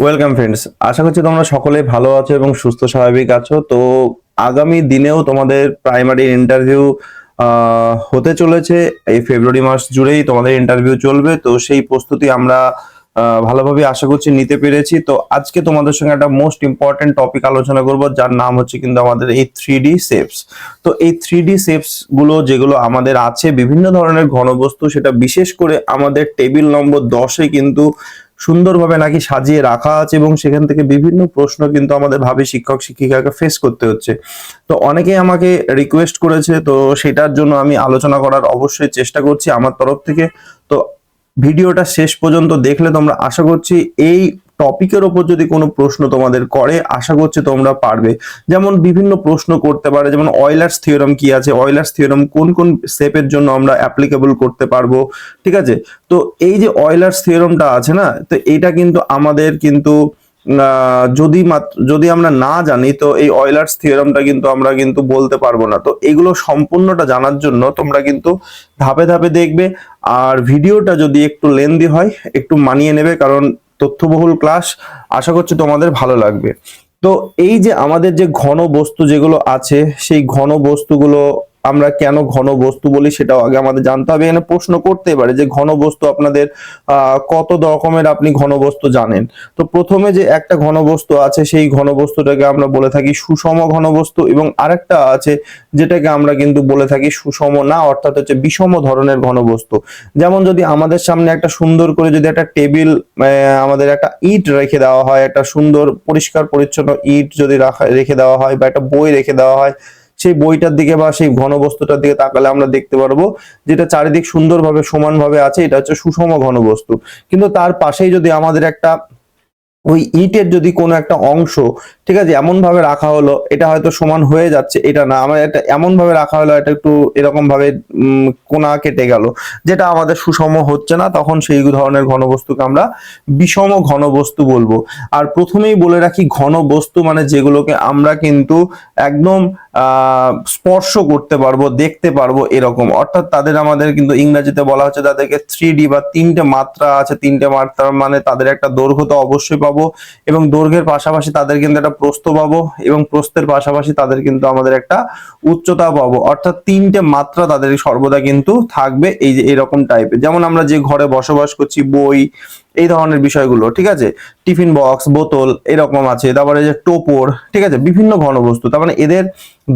Welcome friends, আশা করছি তোমরা সকলে ভালো আছো এবং সুস্থ স্বাভাবিক আছো। তো আগামী দিনেও তোমাদের প্রাইমারি ইন্টারভিউ হতে চলেছে। এই ফেব্রুয়ারি মাস জুড়েই তোমাদের ইন্টারভিউ চলবে, তো সেই প্রস্তুতি আমরা ভালোভাবে আশা করছি নিতে পেরেছি। তো আজকে তোমাদের সঙ্গে একটা মোস্ট ইম্পর্টেন্ট টপিক আলোচনা করব, যার নাম হচ্ছে কিন্তু আমাদের এই 3D শেপস। তো এই 3D শেপস গুলো যেগুলো আমাদের আছে বিভিন্ন ধরনের ঘনবস্তু, সেটা বিশেষ করে আমাদের টেবিল নম্বর 10-এ কিন্তু সুন্দরভাবে নাকি সাজিয়ে রাখা আছে এবং সেখান থেকে বিভিন্ন প্রশ্ন কিন্তু আমাদের ভাবি শিক্ষক শিক্ষিকাকে ফেস করতে হচ্ছে। তো অনেকেই আমাকে রিকোয়েস্ট করেছে, তো সেটার জন্য আমি আলোচনা করার অবশ্যই চেষ্টা করছি আমার তরফ থেকে। তো ভিডিওটা শেষ পর্যন্ত দেখলে তোমরা আশা করছি এই টপিকের ওপর যদি কোনো প্রশ্ন তোমাদের করে, আশা করছি তোমরা পারবে। যেমন বিভিন্ন প্রশ্ন করতে পারে, যেমন অয়লার্স থিওরাম কি আছে, অয়লার্স থিওরাম কোন কোন শেপের জন্য আমরা অ্যাপ্লিকেবল করতে পারবো, ঠিক আছে। তো এই যে অয়লার্স থিওরামটা আছে না, তো এটা কিন্তু আমাদের কিন্তু যদি আমরা না জানি, তো এই অয়লার্স থিওরামটা কিন্তু আমরা কিন্তু বলতে পারবো না। তো এগুলো সম্পূর্ণটা জানার জন্য তোমরা কিন্তু ধাপে ধাপে দেখবে। আর ভিডিওটা যদি একটু লেন্দি হয়, একটু মানিয়ে নেবে, কারণ তথ্যবহুল ক্লাস, আশা করছি তোমাদের ভালো লাগবে। তো এই যে আমাদের যে ঘন বস্তু যেগুলো আছে, সেই ঘন বস্তুগুলো আমরা কেন ঘন বস্তু বলি সেটাও আগে আমাদের জানতে হবে। এখানে প্রশ্ন করতে পারে যে ঘন বস্তু আপনাদের কত রকমের আপনি ঘন বস্তু জানেন। তো প্রথমে যে একটা ঘন বস্তু আছে, সেই ঘন বস্তুটাকে আমরা বলে থাকি সুষম ঘন বস্তু, এবং আরেকটা আছে যেটাকে আমরা কিন্তু বলে থাকি সুষম না, অর্থাৎ হচ্ছে বিষম ধরনের ঘন বস্তু। যেমন যদি আমাদের সামনে একটা সুন্দর করে যদি একটা টেবিল, আমাদের একটা ইট রেখে দেওয়া হয়, একটা সুন্দর পরিষ্কার পরিচ্ছন্ন ইট যদি রেখে দেওয়া হয়, বা একটা বই রেখে দেওয়া হয়, সেই বইটার দিকে বা সেই ঘনবস্তুটার দিকে তাকালে আমরা দেখতে পারবো যেটা চারিদিক সুন্দরভাবে সমানভাবে আছে, এটা হচ্ছে সুষম ঘনবস্তু। কিন্তু তার পাশেই যদি আমাদের একটা ওই ইটের যদি কোনো একটা অংশ, ঠিক আছে, এমন ভাবে রাখা হলো, এটা হয়তো সমান হয়ে যাচ্ছে, এটা না, আমার এটা এমন ভাবে রাখা হলো, এটা একটু এরকম ভাবে কোনা কেটে গেল, যেটা আমাদের সুষম হচ্ছে না, তখন সেই ধরনের ঘনবস্তুকে আমরা বিষম ঘনবস্তু বলবো। আর প্রথমেই বলে রাখি, ঘনবস্তু মানে যেগুলোকে আমরা কিন্তু একদম স্পর্শ করতে পারবো, দেখতে পারবো, এরকম, অর্থাৎ তাদের আমাদের কিন্তু ইংরেজিতে বলা হচ্ছে তাদেরকে 3D বা তিনটে মাত্রা আছে। তিনটে মাত্রা মানে তাদের একটা দৈর্ঘ্য তো অবশ্যই পাবো, এবং দৈর্ঘ্যের পাশাপাশি তাদের কিন্তু একটা প্রস্থ পাবো, এবং প্রস্থের পাশাপাশি তাদের কিন্তু আমাদের একটা উচ্চতা পাবো, অর্থাৎ তিনটে মাত্রা তাদের সর্বদা কিন্তু থাকবে এই যে এরকম টাইপের। যেমন আমরা যে ঘরে বসবাস করছি, বই, এই ধরনের বিষয়গুলো, ঠিক আছে, টিফিন বক্স, বোতল, এরকম আছে। তারপরে যে টোপর, ঠিক আছে, বিভিন্ন ঘনবস্তু, তার মানে এদের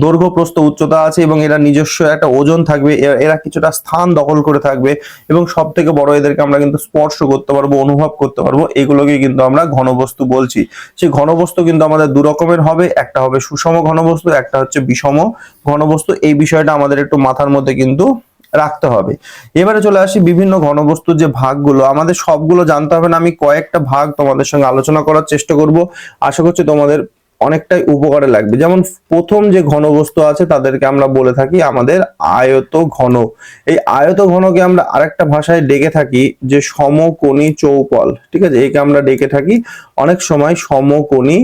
দৈর্ঘ্য প্রস্থ উচ্চতা আছে, এবং এরা নিজস্ব একটা ওজন থাকবে, এরা কিছুটা স্থান দখল করে থাকবে, এবং সব থেকে বড়, এদেরকে আমরা কিন্তু স্পর্শ করতে পারবো, অনুভব করতে পারবো, এগুলোকে কিন্তু আমরা ঘনবস্তু বলছি। সেই ঘনবস্তু কিন্তু আমাদের দু রকমের হবে, একটা হবে সুষম ঘনবস্তু, একটা হচ্ছে বিষম ঘনবস্তু। এই বিষয়টা আমাদের একটু মাথার মধ্যে কিন্তু রাখতে হবে। এবারে চলে আসি বিভিন্ন ঘনবস্তুর যে ভাগগুলো, আমাদের সবগুলো জানতে হবে না, আমি কয়েকটা ভাগ তোমাদের সঙ্গে আলোচনা করার চেষ্টা করব, আশা করছি তোমাদের অনেকটাই উপকারে লাগবে। যেমন প্রথম যে ঘনবস্তু আছে, তাদেরকে আমরা বলে থাকি আমাদের আয়ত ঘন। এই আয়ত ঘনকে আমরা আরেকটা ভাষায় ডেকে থাকি যে সমকোণী চৌপল, ঠিক আছে, একে আমরা ডেকে থাকি অনেক সময় সমকোণী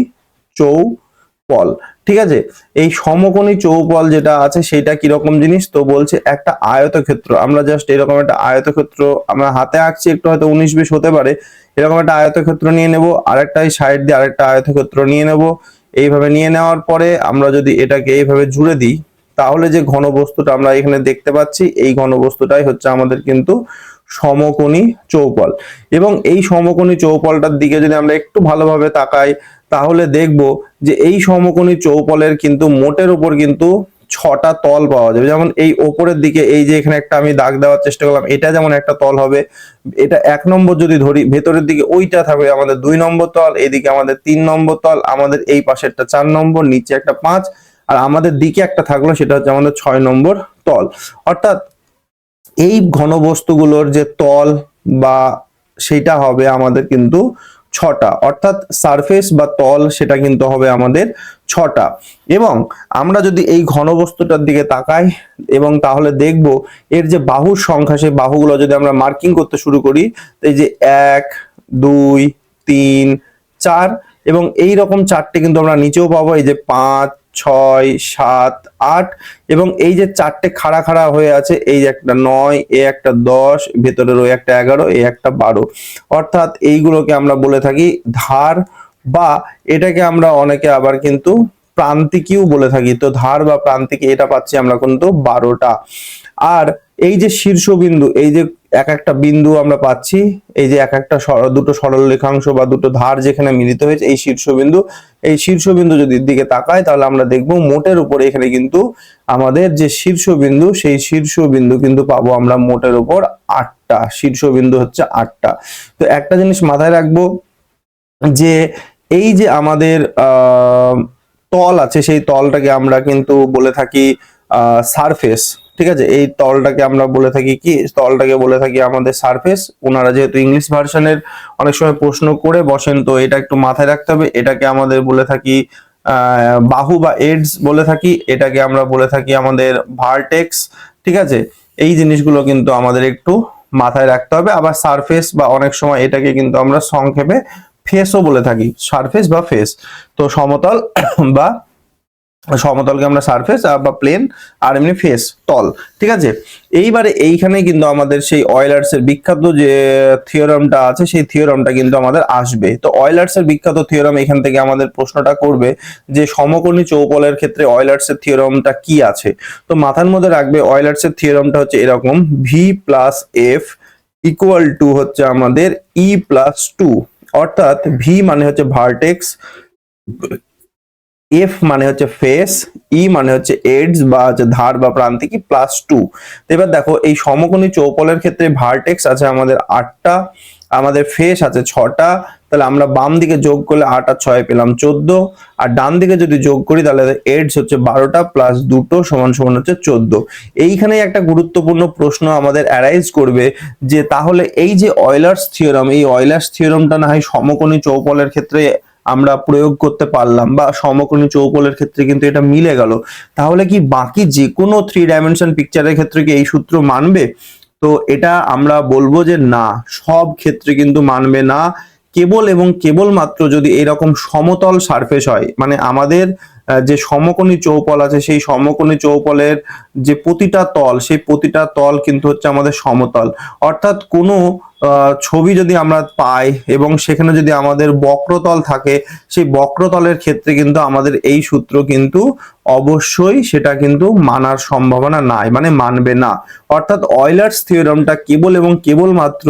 চৌপল, ঠিক আছে। এই সমকোণী চৌপল যেটা আছে, সেটা কিরকম জিনিস, তো বলছে একটা আয়তক্ষেত্র, আমরা জাস্ট এরকম একটা আয়তক্ষেত্র আমরা হাতে আঁকছি, একটু হয়তো 19-20 হতে পারে, এরকম একটা আয়তক্ষেত্র নিয়ে নেব, আরেকটা এই সাইড দিয়ে আরেকটা আয়তক্ষেত্র নিয়ে নেব। এইভাবে নিয়ে নেওয়ার পরে আমরা যদি এটাকে এইভাবে জুড়ে দিই, তাহলে যে ঘনবস্তুটা আমরা এখানে দেখতে পাচ্ছি, এই ঘনবস্তুটাই হচ্ছে আমাদের কিন্তু সমকোণী চৌপল। এবং এই সমকোণী চৌপলটার দিকে যদি আমরা একটু ভালোভাবে তাকাই, তাহলে দেখব যে এই সমকোণী চৌপলের কিন্তু মোটের উপর কিন্তু 6টা তল পাওয়া যাবে। যেমন এই ওপরের দিকে এই যে এখানে একটা আমি দাগ দেওয়ার চেষ্টা করলাম, এটা যেমন একটা তল হবে, এটা 1 নম্বর যদি ধরি, ভেতরের দিকে ওইটা থাকবে আমাদের 2 নম্বর তল, এইদিকে আমাদের 3 নম্বর তল, আমাদের এই পাশে একটা 4 নম্বর, নিচে একটা 5, আর আমাদের দিকে একটা থাকলো, সেটা হচ্ছে আমাদের 6 নম্বর তল। অর্থাৎ এই ঘনবস্তুগুলোর যে তল বা সেটা হবে আমাদের কিন্তু 6টা, অর্থাৎ সারফেস বা তল সেটা কিন্তু হবে আমাদের 6টা। এবং আমরা যদি এই ঘনবস্তুটার দিকে তাকাই, এবং তাহলে দেখব এর যে বাহুর সংখ্যা, সেই বাহুগুলো যদি আমরা মার্কিং করতে শুরু করি, এই যে 1, 2, 3, 4, এবং এই রকম 4টে কিন্তু আমরা নিচেও পাবো, এই যে 5, 6 7 8 এবং এই যে চারটে খাড়া খাড়া হয়ে আছে, এই যে একটা 9, এই একটা 10, ভেতরের ওই একটা 11, এই একটা 12, অর্থাৎ এইগুলোকে আমরা বলে থাকি ধার, বা এটাকে আমরা অনেকে আবার কিন্তু প্রান্তিকীও বলে থাকি। তো ধার বা প্রান্তিকী এটা পাচ্ছি আমরা কিন্তু 12টা। আর এই যে শীর্ষবিন্দু, এই যে এক একটা বিন্দু আমরা পাচ্ছি, এই যে এক একটা দুটো সরল রেখাংশ বা দুটো ধার যেখানে মিলিত হয়েছে, এই শীর্ষবিন্দু, এই শীর্ষবিন্দু যদি দিকে তাকাই তাহলে আমরা দেখবো মোটের উপরে এখানে কিন্তু আমাদের যে শীর্ষবিন্দু, সেই শীর্ষবিন্দু কিন্তু পাবো আমরা মোটের উপর 8টা। শীর্ষবিন্দু হচ্ছে 8টা। তো একটা জিনিস মাথায় রাখবো যে এই যে আমাদের তল আছে, সেই তলটাকে আমরা কিন্তু বলে থাকি সারফেস। ঠিক আছে, এই তলটাকে আমরা বলে থাকি কি, তলটাকে বলে থাকি আমাদের সারফেস। ওনারা যেহেতু ইংলিশ ভার্সনের অনেক সময় প্রশ্ন করে বসেন, তো এটা একটু মাথায় রাখতে হবে। এটাকে আমাদের বলে থাকি বাহু বা এডস বলে থাকি, এটাকে আমরা বলে থাকি আমাদের ভার্টেক্স। ঠিক আছে, এই জিনিসগুলো কিন্তু আমাদের একটু মাথায় রাখতে হবে। আবার সারফেস বা অনেক সময় এটাকে কিন্তু আমরা সংক্ষেপে ফেসও বলে থাকি, সারফেস বা ফেস। তো সমতল বা সমতলকে আমরা সারফেস বা প্লেন, আর এমনি ফেস তল। ঠিক আছে, এইবারে এইখানে কিন্তু আমাদের সেই অয়েলার্সের বিখ্যাত যে থিওরামটা আছে, সেই থিওরামটা কিন্তু আমাদের আসবে। তো অয়েলার্সের বিখ্যাত থিওরাম এখান থেকে আমাদের প্রশ্নটা করবে যে সমকোণী চৌপলের ক্ষেত্রে অয়েলার্সের থিওরামটা কি আছে। তো মাথার মধ্যে রাখবে অয়েলার্সের থিওরামটা হচ্ছে এরকম, V plus F equal to হচ্ছে আমাদের ই প্লাস 2, অর্থাৎ ভি মানে হচ্ছে ভার্টেক্স, এফ মানে হচ্ছে ফেস, ই মানে হচ্ছে এডস বা হচ্ছে ধার বা প্রান্তিকী, প্লাস 2। এবার দেখো এই সমকোণী চৌপলের ক্ষেত্রে ভার্টেক্স আছে আমাদের 8টা, আমাদের ফেস আছে 6টা, তাহলে আমরা বাম দিকে যোগ করলে 8 আর 6 পেলাম 14, আর ডান দিকে যদি যোগ করি তাহলে এডস হচ্ছে 12টা প্লাস 2 সমান সমান হচ্ছে 14। এইখানে একটা গুরুত্বপূর্ণ প্রশ্ন আমাদের অ্যারাইজ করবে যে তাহলে এই যে অয়েলার্স থিওরাম, এই অয়েলার্স থিওরামটা না হয় সমকোণী চৌপলের ক্ষেত্রে আমরা প্রয়োগ করতে পারলাম, বা সমকোণী চৌপলের ক্ষেত্রে কিন্তু এটা মিলে গেল, তাহলে কি বাকি যে কোনো 3 ডাইমেনশন পিকচারের ক্ষেত্রে কি এই সূত্র মানবে? তো এটা আমরা বলবো যে না, সব ক্ষেত্রে কিন্তু মানবে না। কেবল এবং কেবলমাত্র যদি এরকম সমতল সারফেস হয়, মানে আমাদের যে সমকোণী চৌপল আছে, সেই সমকোণী চৌপলের যে প্রতিটা তল, সেই প্রতিটা তল কিন্তু হচ্ছে আমাদের সমতল। অর্থাৎ কোনো ছবি যদি আমরা পাই এবং সেখানে যদি আমাদের বক্রতল থাকে, সেই বক্রতলের ক্ষেত্রে কিন্তু আমাদের এই সূত্র কিন্তু অবশ্যই সেটা কিন্তু মানার সম্ভাবনা নাই, মানে মানবে না। অর্থাৎ অয়েলার্স থিওরামটা কেবল এবং কেবলমাত্র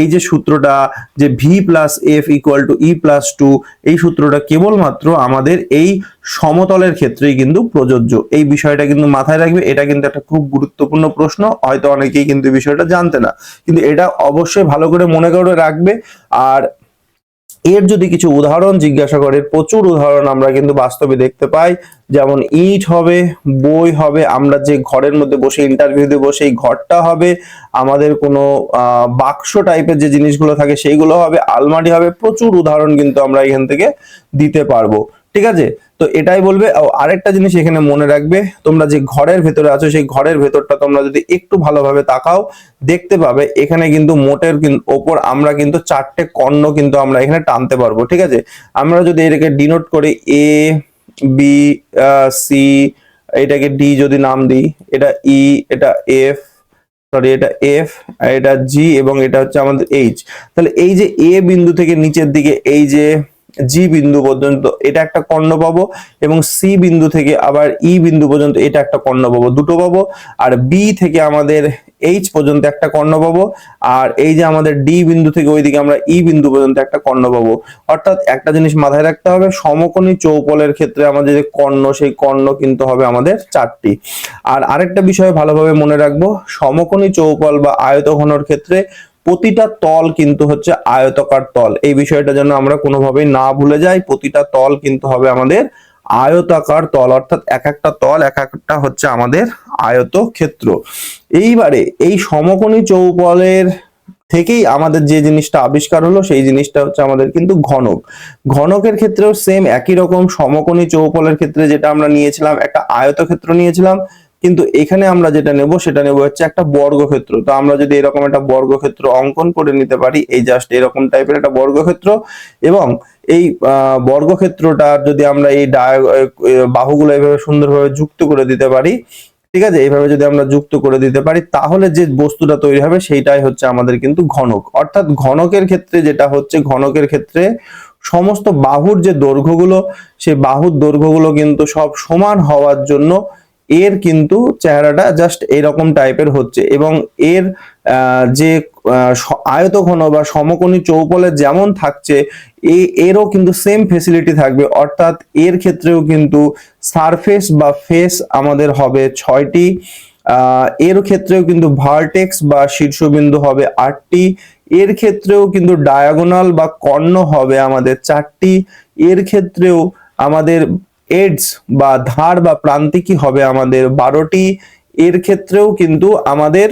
এই যে সূত্রটা, যে V plus F equal to E plus 2, এই সূত্রটা কেবলমাত্র আমাদের এই সমতলের ক্ষেত্রেই কিন্তু প্রযোজ্য। এই বিষয়টা কিন্তু মাথায় রাখবে, এটা কিন্তু একটা খুব গুরুত্বপূর্ণ প্রশ্ন, হয়তো অনেকেই কিন্তু বিষয়টা জানতে না, কিন্তু এটা অবশ্যই ভালো করে মনে করে রাখবে। আর এর যদি কিছু উদাহরণ জিজ্ঞাসা করে, প্রচুর উদাহরণ আমরা কিন্তু বাস্তবে দেখতে পাই, যেমন ইট হবে, বই হবে, আমরা যে ঘরের মধ্যে বসে ইন্টারভিউ দেবো সেই ঘরটা হবে, আমাদের কোনো বাক্স টাইপের যে জিনিসগুলো থাকে সেইগুলো হবে, আলমারি হবে, প্রচুর উদাহরণ কিন্তু আমরা এখান থেকে দিতে পারবো। ঠিক আছে, তো এটাই বলবে। আরেকটা জিনিস এখানে মনে রাখবে, তোমরা যে ঘরের ভেতরে আছো, সেই ঘরের ভেতরটা তোমরা যদি একটু ভালোভাবে তাকাও, দেখতে পাবে এখানে কিন্তু মোটের ওপর আমরা কিন্তু 4টে কর্ণ কিন্তু আমরা এখানে টানতে পারবো। ঠিক আছে, আমরা যদি এটাকে ডিনোট করি এ বি সি, এটাকে ডি যদি নাম দিই, এটা ই, এটা এফ, সরি এটা এফ, এটা জি, এবং এটা হচ্ছে আমাদের এইচ। তাহলে এই যে এ বিন্দু থেকে নিচের দিকে এই যে জি বিন্দু পর্যন্ত এটা একটা কর্ণ পাবো, এবং সি বিন্দু থেকে আবার ই বিন্দু পর্যন্ত এটা একটা কর্ণ পাবো, দুটো পাবো। আর বি থেকে আমাদের এইচ পর্যন্ত একটা কর্ণ পাবো, আর এই যে আমাদের ডি বিন্দু থেকে ওইদিকে আমরা ই বিন্দু পর্যন্ত একটা কর্ণ পাবো। অর্থাৎ একটা জিনিস মাথায় রাখতে হবে, সমকোণী চৌপলের ক্ষেত্রে আমাদের যে কর্ণ, সেই কর্ণ কিন্তু হবে আমাদের 4টি। আর আরেকটা বিষয় ভালোভাবে মনে রাখবো, সমকোণী চৌপল বা আয়তঘনর ক্ষেত্রে প্রতিটা তল কিন্তু হচ্ছে আয়তাকার তল। এই বিষয়টা যেন আমরা কোনোভাবেই না ভুলে যাই, প্রতিটা তল কিন্তু হবে আমাদের আয়তাকার তল, অর্থাৎ এক একটা তল এক একটা হচ্ছে আমাদের আয়তক্ষেত্র। এইবারে এই সমকোণী চৌপলের থেকেই আমাদের যে জিনিসটা আবিষ্কার হলো, সেই জিনিসটা হচ্ছে আমাদের কিন্তু ঘনক। ঘনকের ক্ষেত্রেও সেম একই রকম, সমকোণী চৌপলের ক্ষেত্রে যেটা আমরা নিয়েছিলাম একটা আয়তক্ষেত্র নিয়েছিলাম, কিন্তু এখানে আমরা যেটা নেব সেটা নেব হচ্ছে একটা বর্গক্ষেত্র। তো আমরা যদি এরকম একটা বর্গক্ষেত্র অঙ্কন করে নিতে পারি, এই জাস্ট এরকম টাইপের একটা বর্গক্ষেত্র, এবং এই বর্গক্ষেত্রটা যদি আমরা এই বাহুগুলো এইভাবে সুন্দরভাবে যুক্ত করে দিতে পারি, ঠিক আছে, এইভাবে যদি আমরা যুক্ত করে দিতে পারি, তাহলে যে বস্তুটা তৈরি হবে সেইটাই হচ্ছে আমাদের কিন্তু ঘনক। অর্থাৎ ঘনকের ক্ষেত্রে যেটা হচ্ছে, ঘনকের ক্ষেত্রে সমস্ত বাহুর যে দৈর্ঘ্যগুলো, সেই বাহুর দৈর্ঘ্যগুলো কিন্তু সব সমান হওয়ার জন্য এর কিন্তু চেহারাটা জাস্ট এরকম টাইপের হচ্ছে, এবং এর যে আয়তঘন বা সমকোণী চৌপলে যেমন থাকছে এরও কিন্তু সেম ফেসিলিটি থাকবে। অর্থাৎ এর ক্ষেত্রেও কিন্তু সারফেস বা ফেস আমাদের হবে 6টি, এর ক্ষেত্রেও কিন্তু ভার্টেক্স বা শীর্ষবিন্দু হবে 8টি, এর ক্ষেত্রেও কিন্তু ডায়াগোনাল বা কর্ণ হবে আমাদের 4টি, এর ক্ষেত্রেও আমাদের এডস বা ধার বা প্রান্তিকই হবে আমাদের 12টি, এর ক্ষেত্রেও কিন্তু আমাদের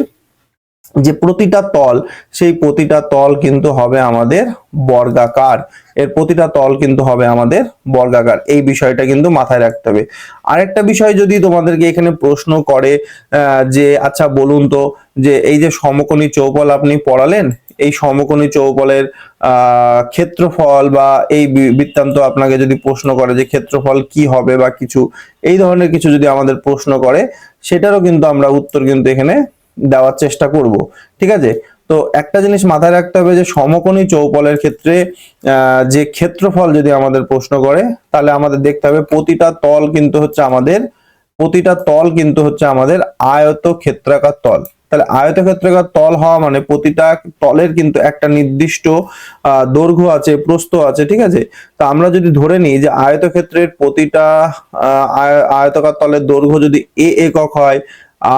যে প্রতিটা তল, সেই প্রতিটা তল কিন্তু হবে আমাদের বর্গাকার, এর প্রতিটা তল কিন্তু হবে আমাদের বর্গাকার। এই বিষয়টা কিন্তু মাথায় রাখতে হবে। আরেকটা বিষয় যদি তোমাদেরকে এখানে প্রশ্ন করে যে আচ্ছা বলুন তো, যে এই যে সমকোণী চৌপল আপনি পড়ালেন, এই সমকোণী চৌপলের ক্ষেত্রফল বা এই বৃত্তান্ত আপনাকে যদি প্রশ্ন করে যে ক্ষেত্রফল কি হবে বা কিছু এই ধরনের কিছু যদি আমাদের প্রশ্ন করে, সেটারও কিন্তু আমরা উত্তর কিন্তু এখানে দেওয়ার চেষ্টা করব, ঠিক আছে। তো একটা জিনিস মাথায় রাখতে হবে যে সমকোণী চৌপলের ক্ষেত্রে যে ক্ষেত্রফল যদি আমাদের প্রশ্ন করে, তাহলে আমাদের দেখতে হবে প্রতিটা তল কিন্তু হচ্ছে আমাদের আয়তক্ষেত্রাকার তল। তাহলে আয়তক্ষেত্রাকার তল হওয়া মানে প্রতিটা তলের কিন্তু একটা নির্দিষ্ট দৈর্ঘ্য আছে, প্রস্থ আছে, ঠিক আছে। তো আমরা যদি ধরে নিই যে আয়তক্ষেত্রের প্রতিটা আয়তাকার তলের দৈর্ঘ্য যদি a একক হয়,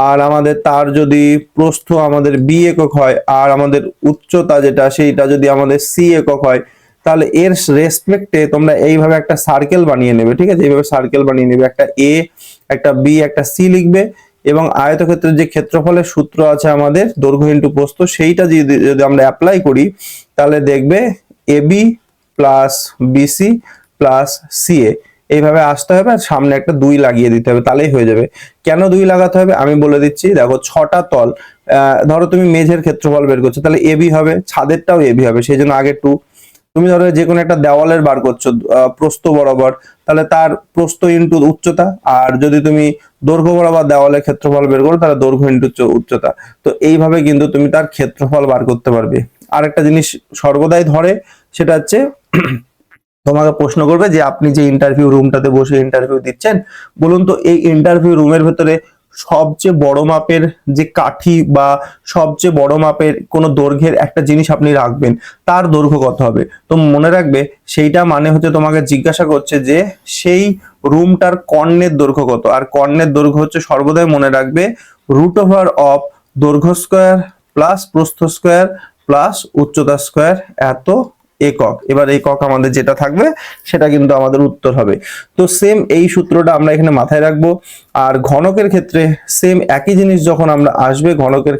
আর আমাদের তার যদি প্রস্থ আমাদের b একক হয়, আর আমাদের উচ্চতা যেটা সেইটা যদি আমাদের c একক হয়, তাহলে এর রেসপেক্টে তোমরা এইভাবে একটা সার্কেল বানিয়ে নেবে, ঠিক আছে। এইভাবে সার্কেল বানিয়ে নেবে, একটা a, একটা b, একটা c লিখবে, এবং আয়তক্ষেত্রের যে ক্ষেত্রফলের সূত্র আছে আমাদের দৈর্ঘ্য ইনটু প্রস্থ, সেইটা যদি আমরা অ্যাপ্লাই করি, তাহলে দেখবে ab plus bc plus ca এইভাবে আসতে হবে, আর সামনে একটা 2 লাগিয়ে দিতে হবে, তাহলেই হয়ে যাবে। কেন 2 লাগাতে হবে আমি বলে দিচ্ছি। দেখো 6টা তল, ধরো তুমি মেঝের ক্ষেত্রফল বের করছো, তাহলে ab হবে, ছাদেরটাও ab হবে, সেই জন্য আগে 2। তুমি ধরো যে কোনো একটা দেওয়ালের বার করছো প্রস্থ বরাবর, তাহলে তার প্রস্থ ইনটু উচ্চতা, আর যদি তুমি দৈর্ঘ্য বরাবর দেওয়ালের ক্ষেত্রফল বের করো, তাহলে দৈর্ঘ্য ইনটু উচ্চতা। তো এইভাবে কিন্তু তুমি তার ক্ষেত্রফল বার করতে পারবে। আরেকটা জিনিস সর্বদাই ধরে, সেটা হচ্ছে তোমাকে প্রশ্ন করবে যে আপনি যে ইন্টারভিউ রুমটাতে বসে ইন্টারভিউ দিচ্ছেন, বলুন তো এই ইন্টারভিউ রুমের ভেতরে সবচেয়ে বড় মাপের যে কাঠি বা সবচেয়ে বড় মাপের কোনো দৈর্ঘ্যের একটা জিনিস আপনি রাখবেন, তার দৈর্ঘ্য কত হবে? তো মনে রাখবে সেইটা মানে হচ্ছে তোমাকে জিজ্ঞাসা করছে যে সেই রুমটার কর্ণের দৈর্ঘ্য কত, আর কর্ণের দৈর্ঘ্য হচ্ছে সর্বদাই মনে রাখবে √অফ দৈর্ঘ্য স্কয়ার প্লাস প্রস্থ স্কয়ার প্লাস উচ্চতা স্কয়ার এত একক। এবার একক আমাদের যেটা থাকবে সেটা কিন্তু আমাদের উত্তর হবে। তো সেম এই সূত্রটা আমরা এখানে মাথায় রাখবো। আর ঘনকের ক্ষেত্রে সেম একই জিনিস যখন আমরা আসবে, ঘনকের